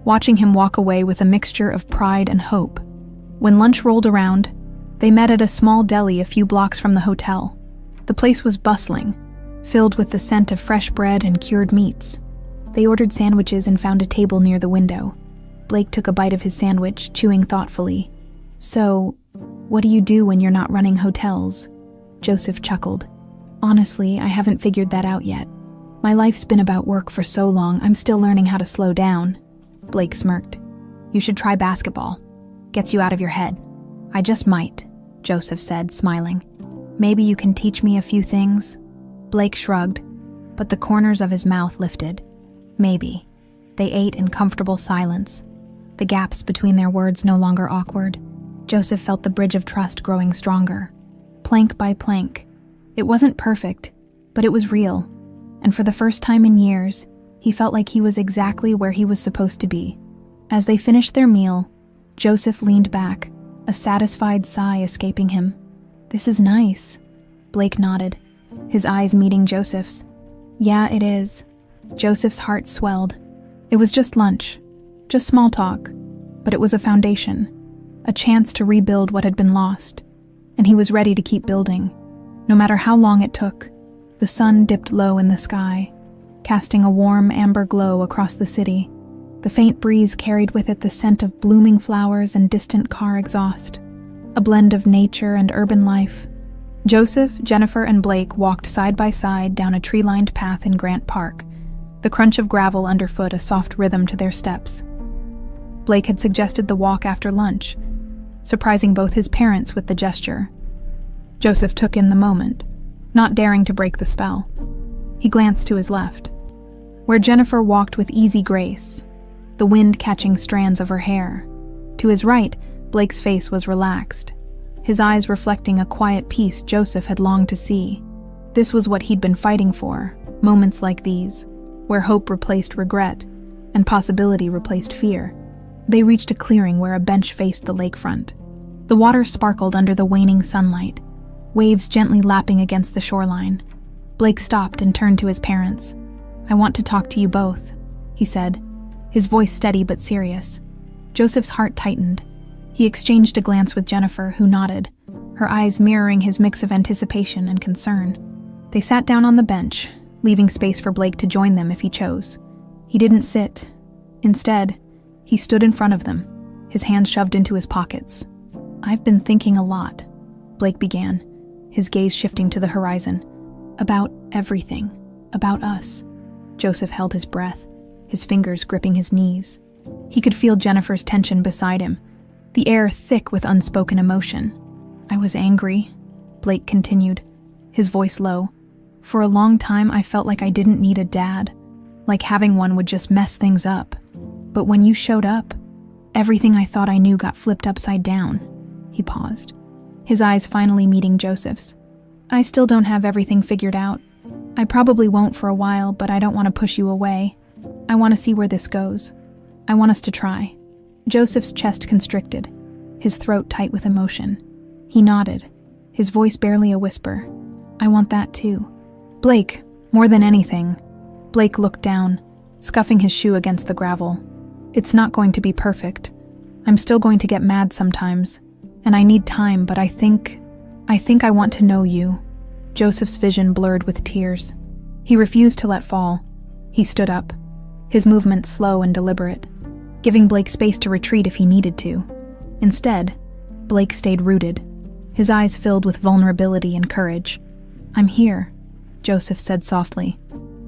watching him walk away with a mixture of pride and hope. When lunch rolled around, they met at a small deli a few blocks from the hotel. The place was bustling, filled with the scent of fresh bread and cured meats. They ordered sandwiches and found a table near the window. Blake took a bite of his sandwich, chewing thoughtfully. "So, what do you do when you're not running hotels?" Joseph chuckled. "Honestly, I haven't figured that out yet. My life's been about work for so long, I'm still learning how to slow down." Blake smirked. "You should try basketball. Gets you out of your head." "I just might," Joseph said, smiling. "Maybe you can teach me a few things?" Blake shrugged, but the corners of his mouth lifted. Maybe. They ate in comfortable silence, the gaps between their words no longer awkward. Joseph felt the bridge of trust growing stronger. Plank by plank. It wasn't perfect, but it was real. And for the first time in years, he felt like he was exactly where he was supposed to be. As they finished their meal, Joseph leaned back, a satisfied sigh escaping him. "This is nice." Blake nodded, his eyes meeting Joseph's. "Yeah, it is." Joseph's heart swelled. It was just lunch, just small talk, but it was a foundation, a chance to rebuild what had been lost, and he was ready to keep building, no matter how long it took. The sun dipped low in the sky, casting a warm amber glow across the city. The faint breeze carried with it the scent of blooming flowers and distant car exhaust, a blend of nature and urban life. Joseph, Jennifer, and Blake walked side by side down a tree-lined path in Grant Park, the crunch of gravel underfoot a soft rhythm to their steps. Blake had suggested the walk after lunch, surprising both his parents with the gesture. Joseph took in the moment, not daring to break the spell. He glanced to his left, where Jennifer walked with easy grace, the wind catching strands of her hair. To his right, Blake's face was relaxed, his eyes reflecting a quiet peace Joseph had longed to see. This was what he'd been fighting for, moments like these, where hope replaced regret and possibility replaced fear. They reached a clearing where a bench faced the lakefront. The water sparkled under the waning sunlight, waves gently lapping against the shoreline. Blake stopped and turned to his parents. "I want to talk to you both," he said, his voice steady but serious. Joseph's heart tightened. He exchanged a glance with Jennifer, who nodded, her eyes mirroring his mix of anticipation and concern. They sat down on the bench, leaving space for Blake to join them if he chose. He didn't sit. Instead, he stood in front of them, his hands shoved into his pockets. "I've been thinking a lot," Blake began, his gaze shifting to the horizon. "About everything. About us." Joseph held his breath, his fingers gripping his knees. He could feel Jennifer's tension beside him, the air thick with unspoken emotion. "I was angry," Blake continued, his voice low. "For a long time I felt like I didn't need a dad, like having one would just mess things up. But when you showed up, everything I thought I knew got flipped upside down." He paused, his eyes finally meeting Joseph's. "I still don't have everything figured out. I probably won't for a while, but I don't want to push you away. I want to see where this goes. I want us to try." Joseph's chest constricted, his throat tight with emotion. He nodded, his voice barely a whisper. "I want that too." "Blake, more than anything." Blake looked down, scuffing his shoe against the gravel. "It's not going to be perfect. I'm still going to get mad sometimes, and I need time, but I think I want to know you." Joseph's vision blurred with tears. He refused to let fall. He stood up, his movements slow and deliberate. giving Blake space to retreat if he needed to. Instead, Blake stayed rooted, his eyes filled with vulnerability and courage. "I'm here," Joseph said softly.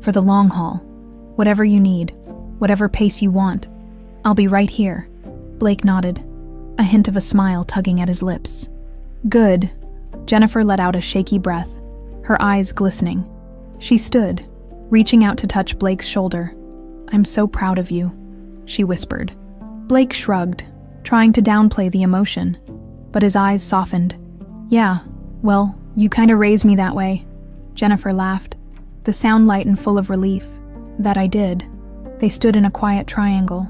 "For the long haul. Whatever you need, whatever pace you want, I'll be right here." Blake nodded, a hint of a smile tugging at his lips. "Good." Jennifer let out a shaky breath, her eyes glistening. She stood, reaching out to touch Blake's shoulder. "I'm so proud of you," she whispered. Blake shrugged, trying to downplay the emotion, but his eyes softened. "Yeah, well, you kinda raised me that way." Jennifer laughed, the sound light and full of relief. "That I did." They stood in a quiet triangle,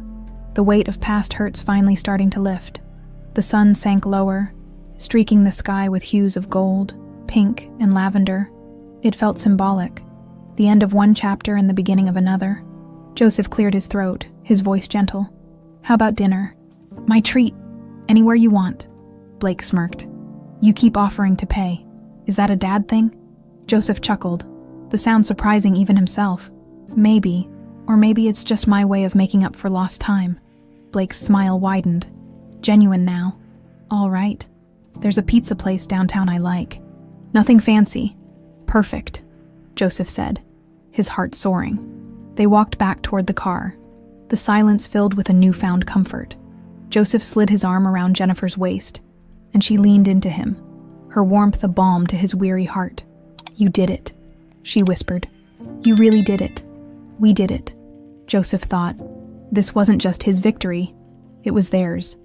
the weight of past hurts finally starting to lift. The sun sank lower, streaking the sky with hues of gold, pink, and lavender. It felt symbolic, the end of one chapter and the beginning of another. Joseph cleared his throat, his voice gentle. "How about dinner?" "My treat. Anywhere you want." Blake smirked. "You keep offering to pay. Is that a dad thing?" Joseph chuckled, the sound surprising even himself. "Maybe, or maybe it's just my way of making up for lost time." Blake's smile widened. "Genuine now." "All right. There's a pizza place downtown I like." "Nothing fancy. Perfect," Joseph said, his heart soaring. They walked back toward the car, the silence filled with a newfound comfort. Joseph slid his arm around Jennifer's waist, and she leaned into him, her warmth a balm to his weary heart. "You did it," she whispered. "You really did it. We did it." Joseph thought, this wasn't just his victory, it was theirs.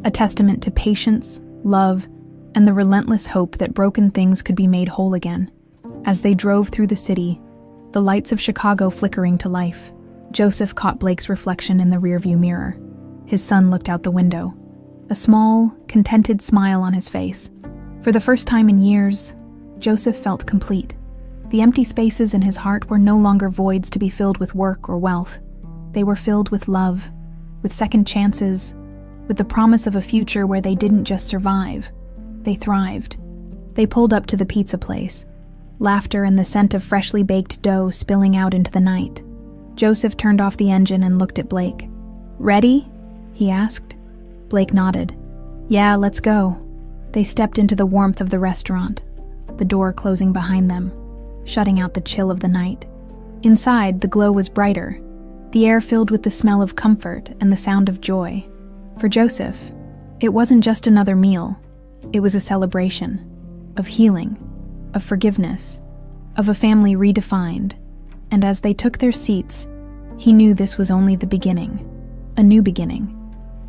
A testament to patience, love, and the relentless hope that broken things could be made whole again. As they drove through the city, the lights of Chicago flickering to life, Joseph caught Blake's reflection in the rearview mirror. His son looked out the window, a small, contented smile on his face. For the first time in years, Joseph felt complete. The empty spaces in his heart were no longer voids to be filled with work or wealth. They were filled with love, with second chances, with the promise of a future where they didn't just survive, they thrived. They pulled up to the pizza place, laughter and the scent of freshly baked dough spilling out into the night. Joseph turned off the engine and looked at Blake. "Ready?" he asked. Blake nodded. "Yeah, let's go." They stepped into the warmth of the restaurant, the door closing behind them, shutting out the chill of the night. Inside, the glow was brighter, the air filled with the smell of comfort and the sound of joy. For Joseph, it wasn't just another meal. It was a celebration of healing, of forgiveness, of a family redefined. And as they took their seats, he knew this was only the beginning, a new beginning.